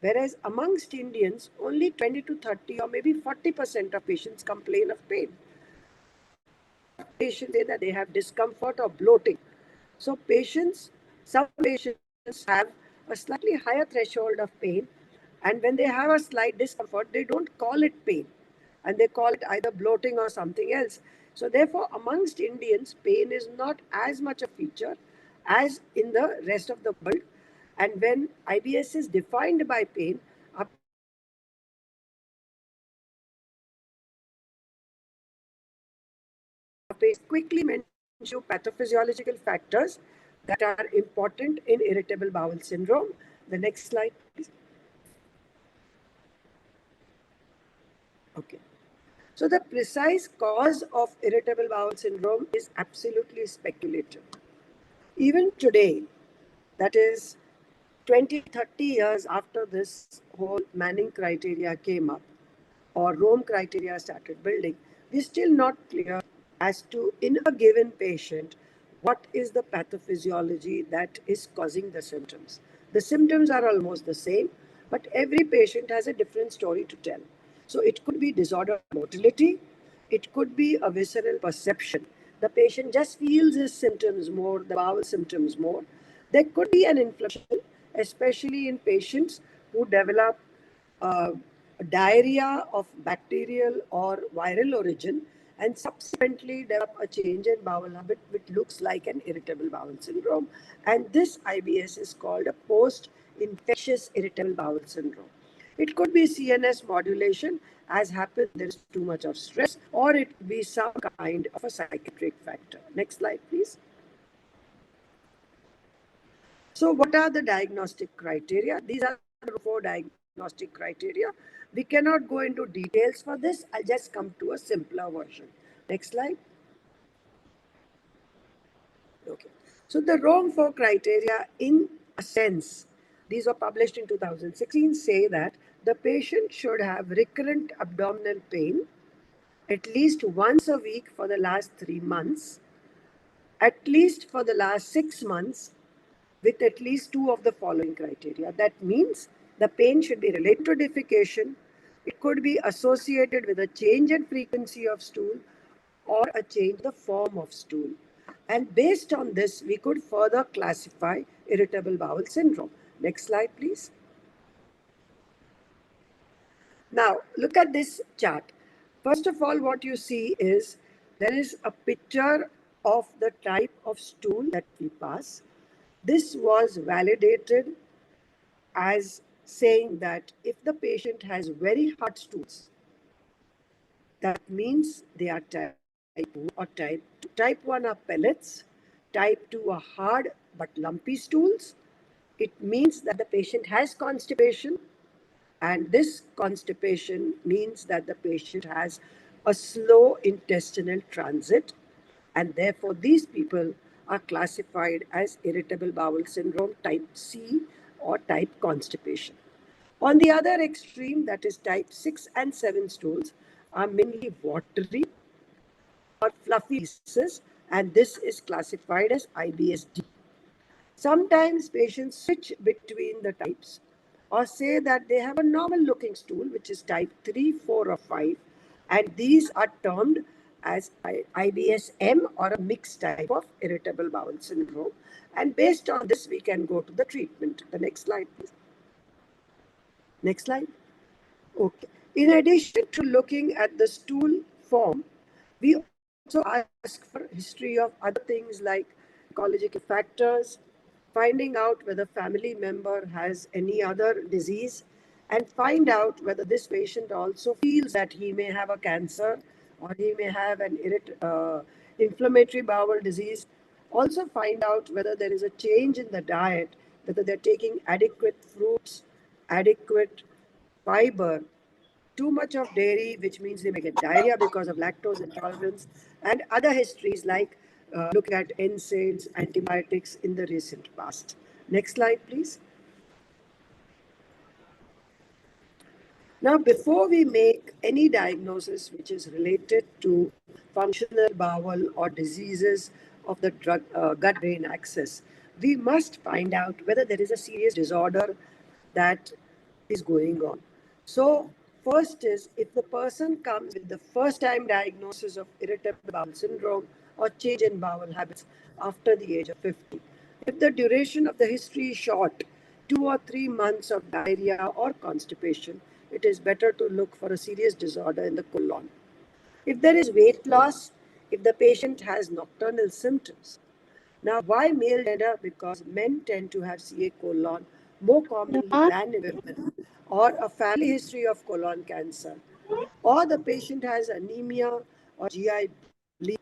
whereas amongst Indians, only 20 to 30 or maybe 40% of patients complain of pain. Patients say that they have discomfort or bloating. So some patients have a slightly higher threshold of pain, and when they have a slight discomfort, they don't call it pain, and they call it either bloating or something else. So therefore, amongst Indians, pain is not as much a feature as in the rest of the world. And when IBS is defined by pain, a patient quickly mention pathophysiological factors that are important in irritable bowel syndrome. The next slide, please. Okay. So the precise cause of irritable bowel syndrome is absolutely speculative. Even today, that is 20, 30 years after this whole Manning criteria came up or Rome criteria started building, we're still not clear as to, in a given patient, what is the pathophysiology that is causing the symptoms. The symptoms are almost the same, but every patient has a different story to tell. So it could be disordered motility, it could be a visceral perception. The patient just feels his symptoms more, the bowel symptoms more. There could be an inflammation, especially in patients who develop uh, diarrhea of bacterial or viral origin and subsequently develop a change in bowel habit which looks like an irritable bowel syndrome. And this IBS is called a post-infectious irritable bowel syndrome. It could be CNS modulation, as happens there is too much of stress, or it could be some kind of a psychiatric factor. Next slide, please. So what are the diagnostic criteria? These are the 4 diagnostic criteria. We cannot go into details for this. I'll just come to a simpler version. Next slide. Okay. So the Rome 4 criteria, in a sense, these were published in 2016, say that the patient should have recurrent abdominal pain at least once a week for the last 3 months, at least for the last 6 months with at least two of the following criteria. That means the pain should be related to defecation, it could be associated with a change in frequency of stool or a change in the form of stool. And based on this, we could further classify irritable bowel syndrome. Next slide, please. Now, look at this chart. First of all, what you see is there is a picture of the type of stool that we pass. This was validated as saying that if the patient has very hard stools, that means they are type 2 or type 2. Type 1 are pellets, type 2 are hard but lumpy stools. It means that the patient has constipation, and this constipation means that the patient has a slow intestinal transit, and therefore these people are classified as irritable bowel syndrome type C or type constipation. On the other extreme, that is type 6 and 7 stools, are mainly watery or fluffy pieces, and this is classified as IBS-D. Sometimes patients switch between the types or say that they have a normal looking stool, which is type 3, 4, or 5, and these are termed as IBS-M or a mixed type of irritable bowel syndrome. And based on this, we can go to the treatment. The next slide, please. Next slide. Okay. In addition to looking at the stool form, we also ask for history of other things like ecological factors, finding out whether family member has any other disease, and find out whether this patient also feels that he may have a cancer or he may have an inflammatory bowel disease. Also find out whether there is a change in the diet, whether they're taking adequate fruits, adequate fiber, too much of dairy, which means they may get diarrhea because of lactose intolerance, and other histories like looking at NSAIDs, antibiotics in the recent past. Next slide, please. Now, before we make any diagnosis which is related to functional bowel or diseases of the gut-brain axis, we must find out whether there is a serious disorder that is going on. So, first is if the person comes with the first time diagnosis of irritable bowel syndrome or change in bowel habits after the age of 50. If the duration of the history is short, 2 or 3 months of diarrhea or constipation, it is better to look for a serious disorder in the colon. If there is weight loss, if the patient has nocturnal symptoms. Now, why male gender? Because men tend to have CA colon more commonly than women, or a family history of colon cancer, or the patient has anemia or GI bleed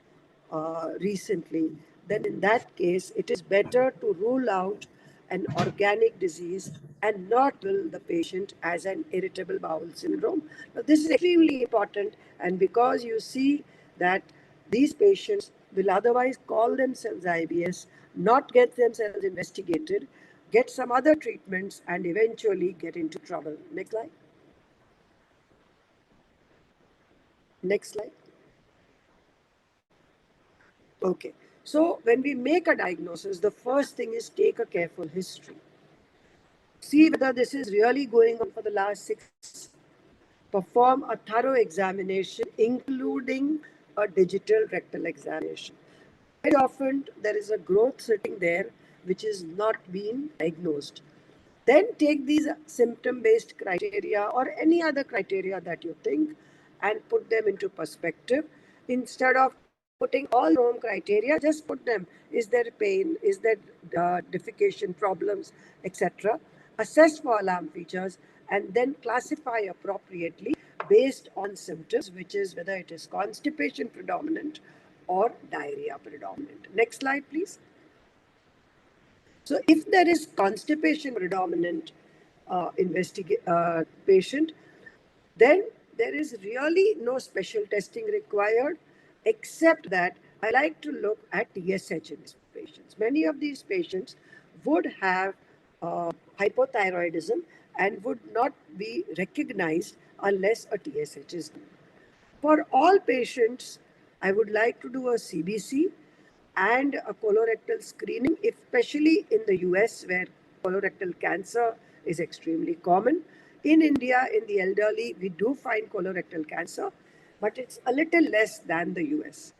recently, then in that case, it is better to rule out an organic disease and not bill the patient as an irritable bowel syndrome. Now, this is extremely important, and because you see that these patients will otherwise call themselves IBS, not get themselves investigated, get some other treatments, and eventually get into trouble. Next slide. Next slide. Okay. So when we make a diagnosis, the first thing is take a careful history. See whether this is really going on for the last 6 months. Perform a thorough examination, including a digital rectal examination. Very often there is a growth sitting there which is not being diagnosed. Then take these symptom-based criteria or any other criteria that you think and put them into perspective. Instead of putting all your own criteria, just put them. Is there pain? Is there defecation problems, etc.? Assess for alarm features and then classify appropriately based on symptoms, which is whether it is constipation predominant or diarrhea predominant. Next slide, please. So if there is constipation predominant patient, then there is really no special testing required, except that I like to look at TSH in these patients. Many of these patients would have hypothyroidism and would not be recognized unless a TSH is done. For all patients, I would like to do a CBC and a colorectal screening, especially in the US, where colorectal cancer is extremely common. In India, in the elderly, we do find colorectal cancer, but it's a little less than the US.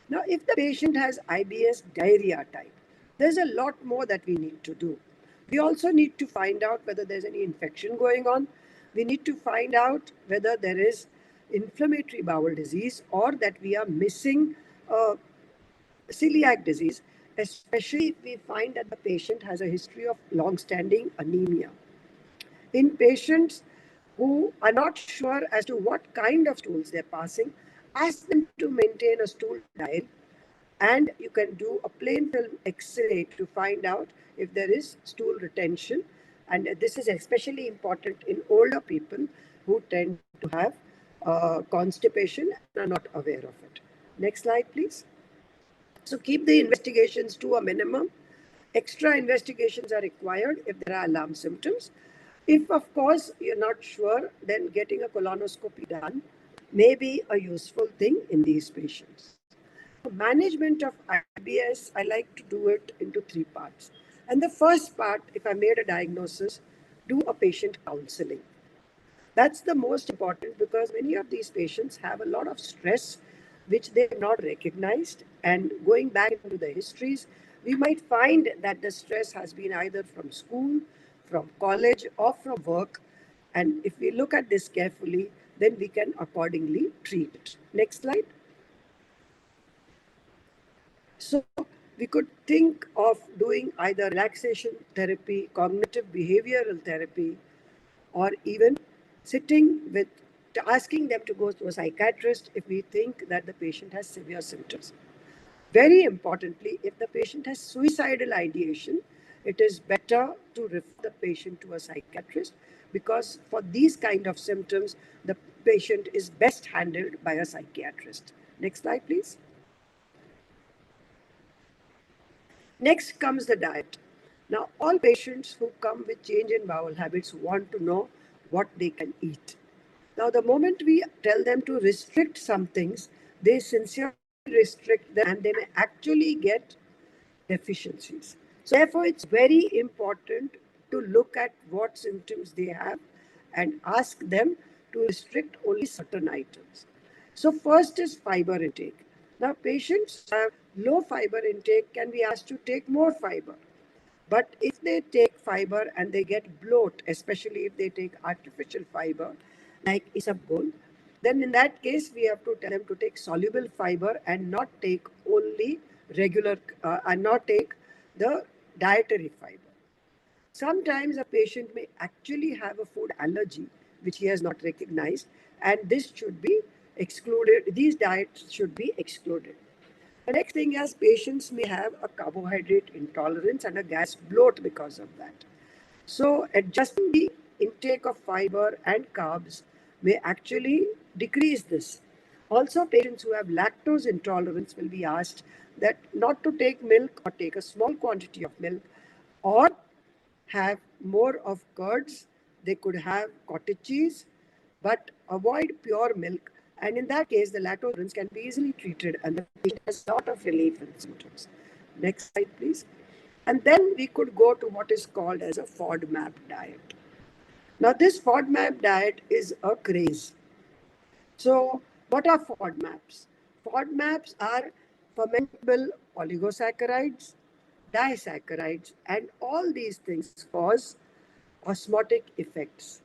Now, if the patient has IBS diarrhea type, there's a lot more that we need to do. We also need to find out whether there's any infection going on. We need to find out whether there is inflammatory bowel disease or that we are missing celiac disease, especially if we find that the patient has a history of long-standing anemia. In patients who are not sure as to what kind of stools they're passing, ask them to maintain a stool diet, and you can do a plain film X-ray to find out if there is stool retention. And this is especially important in older people who tend to have constipation and are not aware of it. Next slide, please. So keep the investigations to a minimum. Extra investigations are required if there are alarm symptoms. If, of course, you're not sure, then getting a colonoscopy done may be a useful thing in these patients. Management of IBS, I like to do it into three parts. And the first part, if I made a diagnosis, do a patient counseling. That's the most important because many of these patients have a lot of stress which they have not recognized. And going back into the histories, we might find that the stress has been either from school, from college, or from work. And if we look at this carefully, then we can accordingly treat it. Next slide. So we could think of doing either relaxation therapy, cognitive behavioral therapy, or even sitting with asking them to go to a psychiatrist if we think that the patient has severe symptoms. Very importantly, if the patient has suicidal ideation, it is better to refer the patient to a psychiatrist because for these kind of symptoms, the patient is best handled by a psychiatrist. Next slide, please. Next comes the diet. Now, all patients who come with change in bowel habits want to know what they can eat. Now, the moment we tell them to restrict some things, they sincerely restrict them and they may actually get deficiencies. So, therefore, it's very important to look at what symptoms they have and ask them to restrict only certain items. So, first is fiber intake. Now, patients who have low fiber intake can be asked to take more fiber. But if they take fiber and they get bloat, especially if they take artificial fiber like isabgol, then in that case we have to tell them to take soluble fiber and not take only regular and not take the dietary fiber. Sometimes a patient may actually have a food allergy which he has not recognized, and this should be excluded. These diets should be excluded. The next thing is patients may have a carbohydrate intolerance and a gas bloat because of that. So adjusting the intake of fiber and carbs may actually decrease this. Also, patients who have lactose intolerance will be asked that not to take milk or take a small quantity of milk or have more of curds. They could have cottage cheese, but avoid pure milk. And in that case, the lactose intolerance can be easily treated and the patient has a lot of relief in symptoms. Next slide, please. And then we could go to what is called as a FODMAP diet. Now, this FODMAP diet is a craze. So, what are FODMAPs? FODMAPs are fermentable oligosaccharides, disaccharides, and all these things cause osmotic effects.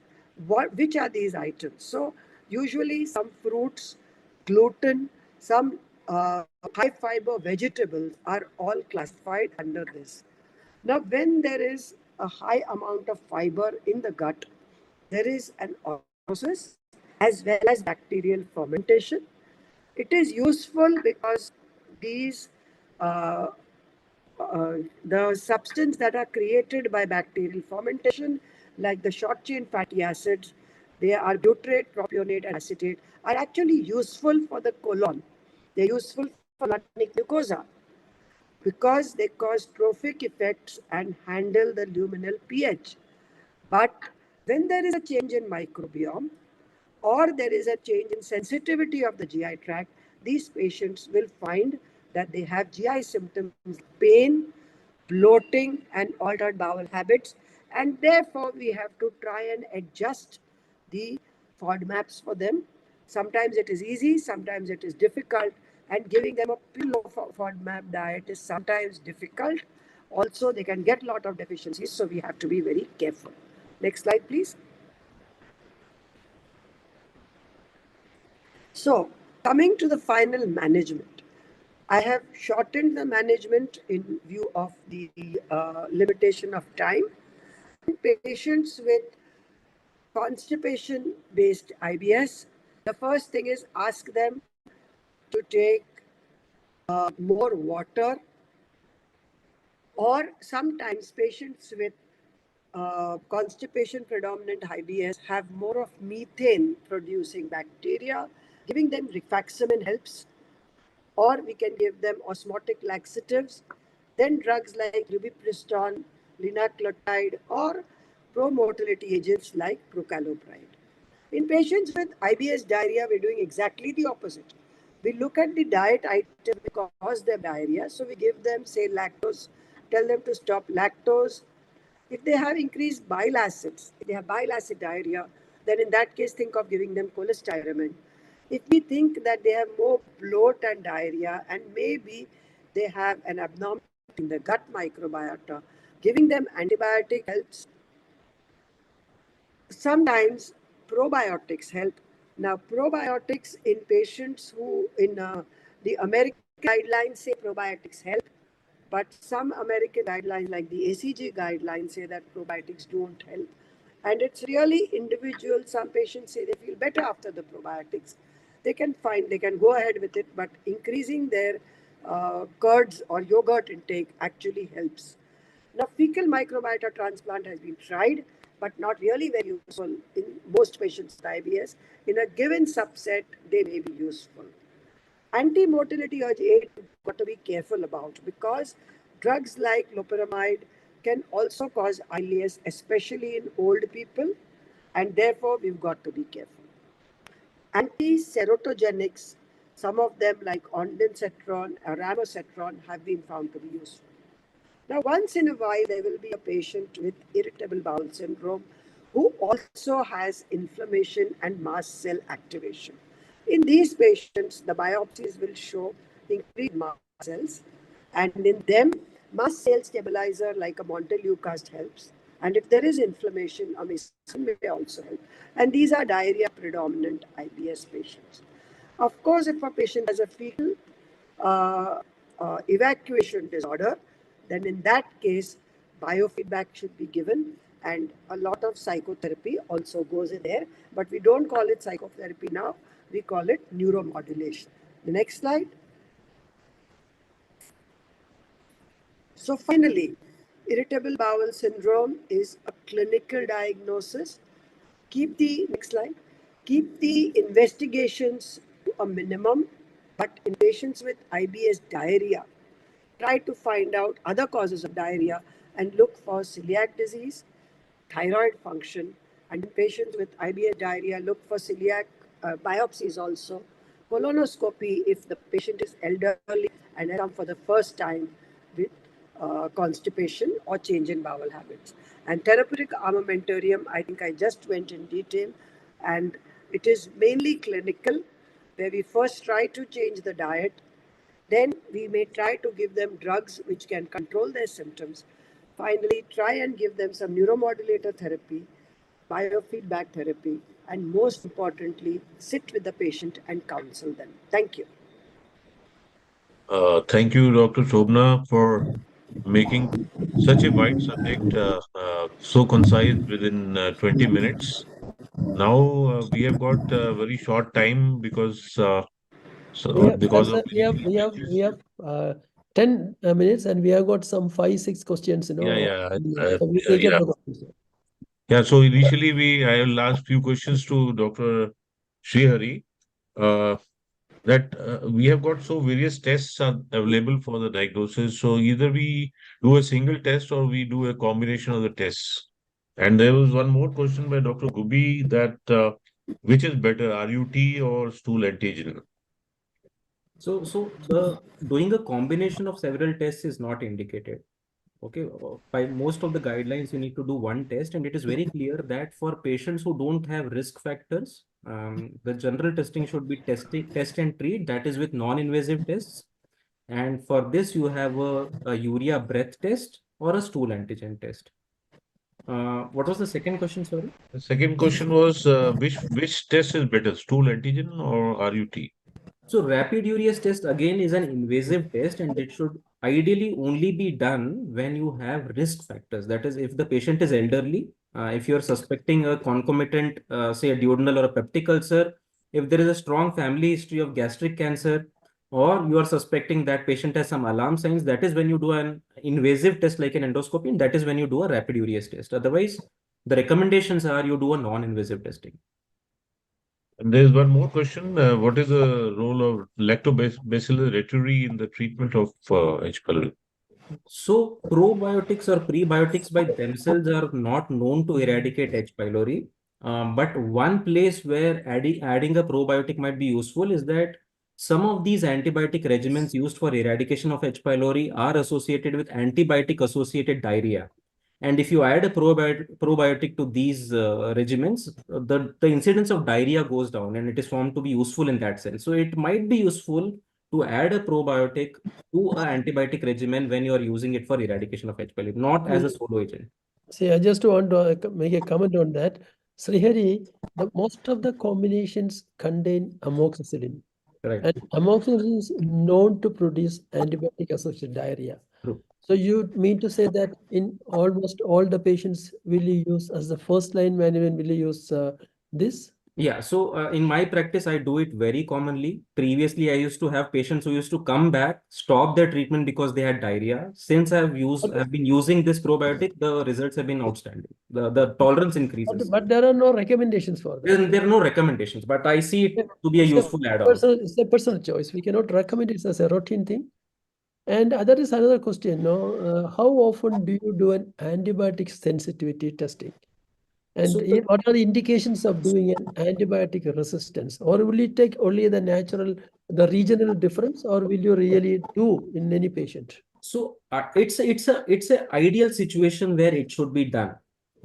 Which are these items? So, usually some fruits, gluten, some high fiber vegetables are all classified under this. Now, when there is a high amount of fiber in the gut, there is an osmosis as well as bacterial fermentation. It is useful because these uh, the substance that are created by bacterial fermentation, like the short chain fatty acids, they are butyrate, propionate, and acetate, are actually useful for the colon. They're useful for colonic mucosa because they cause trophic effects and handle the luminal pH. But when there is a change in microbiome or there is a change in sensitivity of the GI tract, these patients will find that they have GI symptoms, pain, bloating, and altered bowel habits. And therefore, we have to try and adjust the FODMAPs for them. Sometimes it is easy, sometimes it is difficult, and giving them a pillow FODMAP diet is sometimes difficult. Also, they can get a lot of deficiencies, so we have to be very careful. Next slide, please. So, coming to the final management, I have shortened the management in view of the limitation of time. Patients with constipation based IBS, the first thing is ask them to take more water, or sometimes patients with constipation predominant IBS have more of methane producing bacteria. Giving them rifaximin helps, or we can give them osmotic laxatives, then drugs like ribipriston, linaclotide, or pro-motility agents like procalciprate. In patients with IBS diarrhea, we're doing exactly the opposite. We look at the diet item that cause their diarrhea, so we give them, say, lactose, tell them to stop lactose. If they have increased bile acids, if they have bile acid diarrhea, then in that case, think of giving them cholestyramine. If we think that they have more bloat and diarrhea, and maybe they have an abnormality in the gut microbiota, giving them antibiotic helps. Sometimes probiotics help. Now, probiotics in patients who, in the American guidelines say probiotics help, but some American guidelines, like the ACG guidelines, say that probiotics don't help. And it's really individual. Some patients say they feel better after the probiotics. They can go ahead with it, but increasing their curds or yogurt intake actually helps. Now, fecal microbiota transplant has been tried, but not really very useful in most patients with IBS. In a given subset, they may be useful. Anti-motility aid we've got to be careful about, because drugs like loperamide can also cause IBS, especially in old people, and therefore we've got to be careful. Anti-serotogenics, some of them like ondansetron or ramosetron, have been found to be useful. Now, once in a while, there will be a patient with irritable bowel syndrome who also has inflammation and mast cell activation. In these patients, the biopsies will show increased mast cells, and in them, mast cell stabilizer like a Montelukast helps. And if there is inflammation, a amycin may also help. And these are diarrhea predominant IBS patients. Of course, if a patient has a fecal uh, evacuation disorder, then in that case, biofeedback should be given, and a lot of psychotherapy also goes in there. But we don't call it psychotherapy now, we call it neuromodulation. The next slide. So finally, irritable bowel syndrome is a clinical diagnosis. Next slide, keep the investigations to a minimum, but in patients with IBS diarrhea, try to find out other causes of diarrhea and look for celiac disease, thyroid function, and in patients with IBS diarrhea, look for celiac biopsies also, colonoscopy if the patient is elderly and has come for the first time with constipation or change in bowel habits. And therapeutic armamentarium, I think I just went in detail, and it is mainly clinical, where we first try to change the diet, then we may try to give them drugs which can control their symptoms. Finally, try and give them some neuromodulator therapy, biofeedback therapy, and most importantly, sit with the patient and counsel them. Thank you. Thank you, Dr. Shobna, for making such a wide subject so concise within 20 minutes. Now we have got a very short time because of We have, busy. 10 minutes, and we have got some 5, 6 questions, Yeah, yeah, So we take up yeah. the questions. Yeah, so initially I will ask few questions to Dr. Srihari. Uh, that we have got so various tests are available for the diagnosis. So either we do a single test or we do a combination of the tests. And there was one more question by Dr. Gubi that which is better, RUT or stool antigen? So the doing a combination of several tests is not indicated. Okay, by most of the guidelines, you need to do one test, and it is very clear that for patients who don't have risk factors, the general testing should be test and treat. That is with non-invasive tests. And for this, you have a urea breath test or a stool antigen test. What was the second question? Sorry. The second question was which test is better, stool antigen or RUT? So rapid urease test again is an invasive test, and it should ideally only be done when you have risk factors. That is, if the patient is elderly, if you're suspecting a concomitant, say a duodenal or a peptic ulcer, if there is a strong family history of gastric cancer, or you are suspecting that patient has some alarm signs, that is when you do an invasive test like an endoscopy, and that is when you do a rapid urease test. Otherwise, the recommendations are you do a non-invasive testing. And there's one more question. What is the role of lactobacillus reuteri in the treatment of H. pylori? So probiotics or prebiotics by themselves are not known to eradicate H. pylori. But one place where adding a probiotic might be useful is that some of these antibiotic regimens used for eradication of H. pylori are associated with antibiotic associated diarrhea. And if you add a probiotic to these regimens, the incidence of diarrhea goes down, and it is found to be useful in that sense. So it might be useful to add a probiotic to an antibiotic regimen when you are using it for eradication of H. pylori, not as a solo agent. See, I just want to make a comment on that. Srihari, most of the combinations contain amoxicillin. Right. And amoxicillin is known to produce antibiotic-associated diarrhea. True. So you mean to say that in almost all the patients, will you use as the first line management, will you use this? Yeah, so in my practice, I do it very commonly. Previously, I used to have patients who used to come back, stop their treatment because they had diarrhea. Since I've been using this probiotic, the results have been outstanding. The tolerance increases. But there are no recommendations for that. There are no recommendations, but I see it to be a useful add-on. It's a personal choice. We cannot recommend it as a routine thing. And that is another question. No, how often do you do an antibiotic sensitivity testing? And So what are the indications of doing an antibiotic resistance? Or will you take only the regional difference, or will you really do in any patient? So it's a ideal situation where it should be done.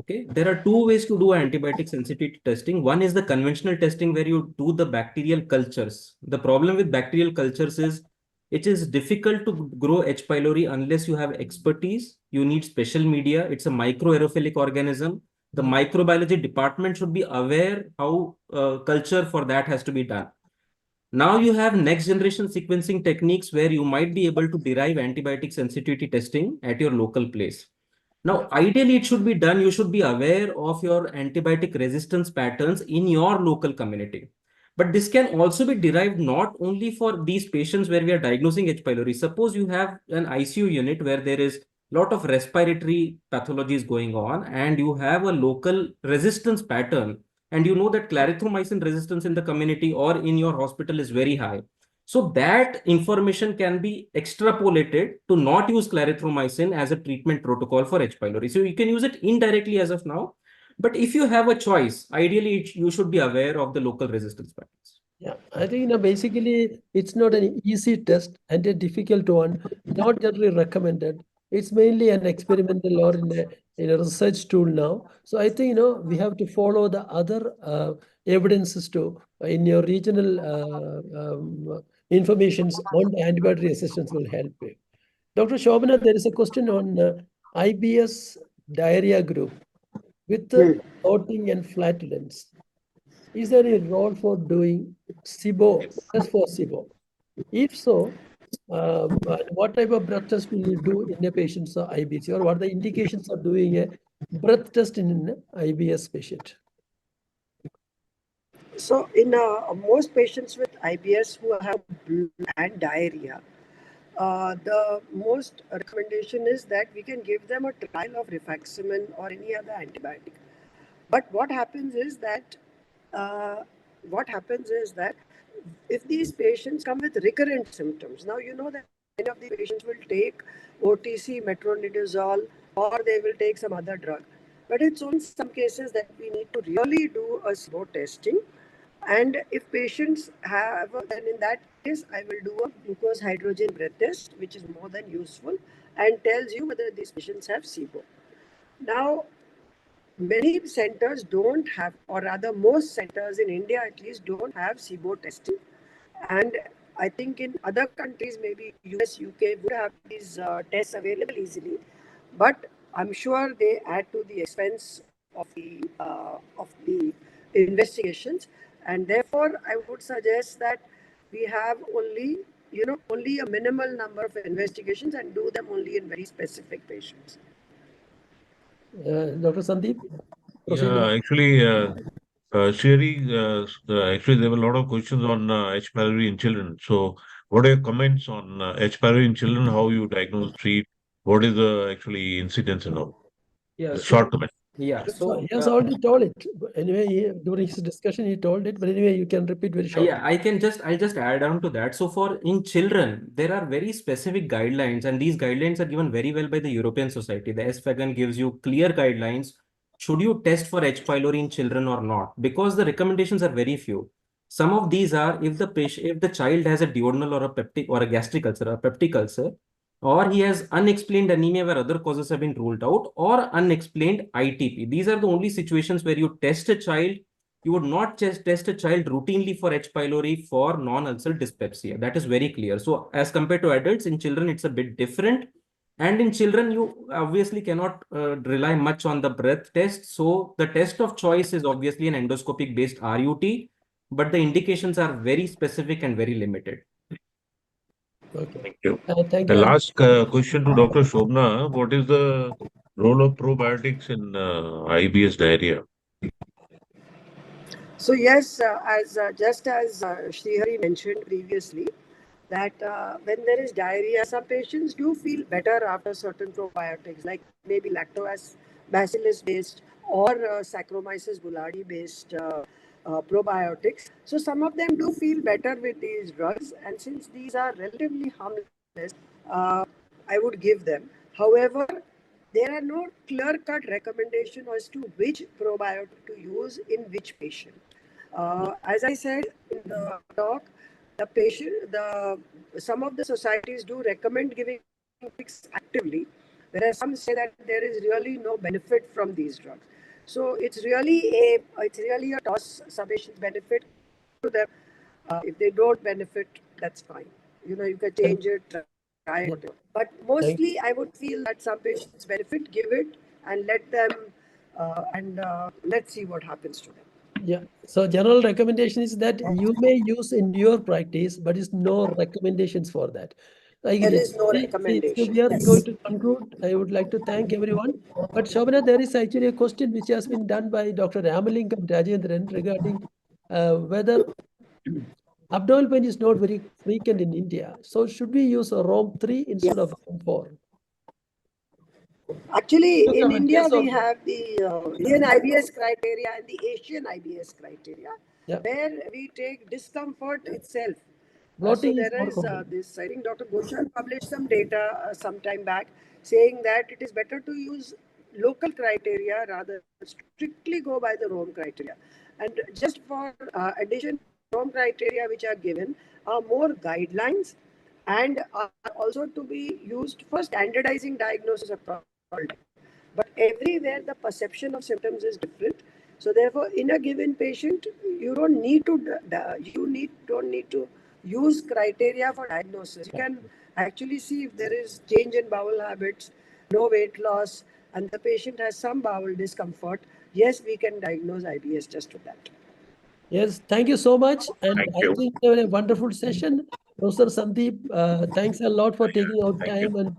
Okay, there are two ways to do antibiotic sensitivity testing. One is the conventional testing where you do the bacterial cultures. The problem with bacterial cultures is it is difficult to grow H. pylori unless you have expertise. You need special media. It's a microaerophilic organism. The microbiology department should be aware how culture for that has to be done. Now you have next generation sequencing techniques where you might be able to derive antibiotic sensitivity testing at your local place. Now, ideally, it should be done. You should be aware of your antibiotic resistance patterns in your local community. But this can also be derived not only for these patients where we are diagnosing H. pylori. Suppose you have an ICU unit where there is a lot of respiratory pathologies going on and you have a local resistance pattern, and you know that clarithromycin resistance in the community or in your hospital is very high. So that information can be extrapolated to not use clarithromycin as a treatment protocol for H. pylori. So you can use it indirectly as of now. But if you have a choice, ideally you should be aware of the local resistance patterns. Yeah, I think basically it's not an easy test and a difficult one, not generally recommended. It's mainly an experimental or in a research tool now. So I think we have to follow the other evidences to in your regional informations on the antibiotic resistance will help you. Dr. Shobana, there is a question on IBS diarrhea group with bloating and flatulence. Is there a role for doing SIBO, test for SIBO? If so, what type of breath test will you do in a patient's IBS, or what are the indications of doing a breath test in an IBS patient? So, in most patients with IBS who have and diarrhea, the most recommendation is that we can give them a trial of rifaximin or any other antibiotic. But what happens is that if these patients come with recurrent symptoms, now you know that many of the patients will take OTC, metronidazole, or they will take some other drug. But it's only in some cases that we need to really do a SIBO testing And if patients have, then in that case, I will do a glucose hydrogen breath test, which is more than useful and tells you whether these patients have SIBO. Now, many centers don't have, or rather, most centers in India at least don't have SIBO testing. And I think in other countries, maybe US, UK, would have these tests available easily. But I'm sure they add to the expense of the investigations. And therefore, I would suggest that we have only a minimal number of investigations and do them only in very specific patients. Dr. Sandeep, proceed. Yeah, actually, Sherry, actually, there were a lot of questions on H. pylori in children. So, what are your comments on H. pylori in children? How you diagnose, treat? What is the actually incidence and all? Yeah, The so short comment. yeah, So so he has already told it. Anyway, during his discussion, he told it. But anyway, you can repeat very shortly. yeah, I'll just add on to that. So for in children, there are very specific guidelines, and these guidelines are given very well by the European Society. The SFAGAN gives you clear guidelines. Should you test for H. pylori in children or not? Because the recommendations are very few. Some of these are if the child has a duodenal or a peptic or a gastric ulcer, or a peptic ulcer, or he has unexplained anemia where other causes have been ruled out, or unexplained ITP. These are the only situations where you test a child. You would not just test a child routinely for H. pylori for non-ulcer dyspepsia. That is very clear. So as compared to adults, in children, it's a bit different. And in children, you obviously cannot rely much on the breath test. So the test of choice is obviously an endoscopic based RUT, but the indications are very specific and very limited. Okay. Thank you. Thank The you. last question to Dr. Shobna. What is the role of probiotics in IBS diarrhea? So yes, as just as Srihari mentioned previously, that when there is diarrhea, some patients do feel better after certain probiotics, like maybe lactobacillus based or Saccharomyces boulardii based probiotics. So some of them do feel better with these drugs, and since these are relatively harmless, uh, I would give them. However, there are no clear-cut recommendations as to which probiotic to use in which patient. As I said in the talk, some of the societies do recommend giving antibiotics actively, whereas some say that there is really no benefit from these drugs. So it's really a toss. Some patients benefit to them. If they don't benefit, that's fine. You can change it, try it, whatever. But mostly, I would feel that some patients benefit, give it, and let's see what happens to them. Yeah. So general recommendation is that you may use in your practice, but it's no recommendations for that. I There agree. is no So recommendation. we are going Yes. to conclude. I would like to thank everyone. But Shobana, there is actually a question which has been done by Dr. Ramalingam Rajendran regarding whether abdominal pain is not very frequent in India. So should we use a ROM 3 instead of ROM 4? Actually, Your in comment, India, yes or we no? have the Indian IBS criteria and the Asian IBS criteria, Yeah. where we take discomfort itself. So Bloating is there more is common. this, I think Dr. Goshan published some data some time back saying that it is better to use local criteria rather than strictly go by the Rome criteria. And just for addition, Rome criteria which are given are more guidelines and are also to be used for standardizing diagnosis across all. But everywhere the perception of symptoms is different. So therefore, in a given patient, you don't need to use criteria for diagnosis. You can actually see if there is change in bowel habits, no weight loss, and the patient has some bowel discomfort. Yes, we can diagnose IBS just with that. Yes, thank you so much. And Thank I you. think we had a wonderful session. Professor Sandeep, thanks a lot for taking out Thank you. time and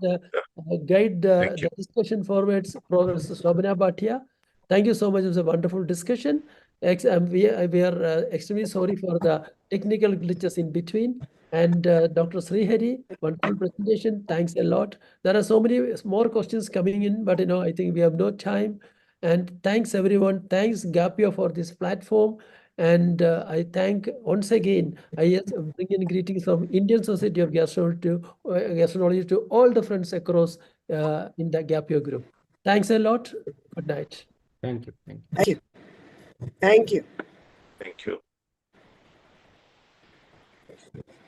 guide Thank you. the discussion forwards, Professor Shobana Bhatia. Thank you so much. It was a wonderful discussion. We are extremely sorry for the technical glitches in between. And Dr. Srihari, wonderful presentation. Thanks a lot. There are so many more questions coming in, but I think we have no time. And thanks everyone. Thanks Gapio for this platform. And I thank once again, I bring in greetings from Indian Society of Gastroenterology to all the friends across in the Gapio group. Thanks a lot. Good night. Thank you. Thank you. Thank you. Thank you. Thank you.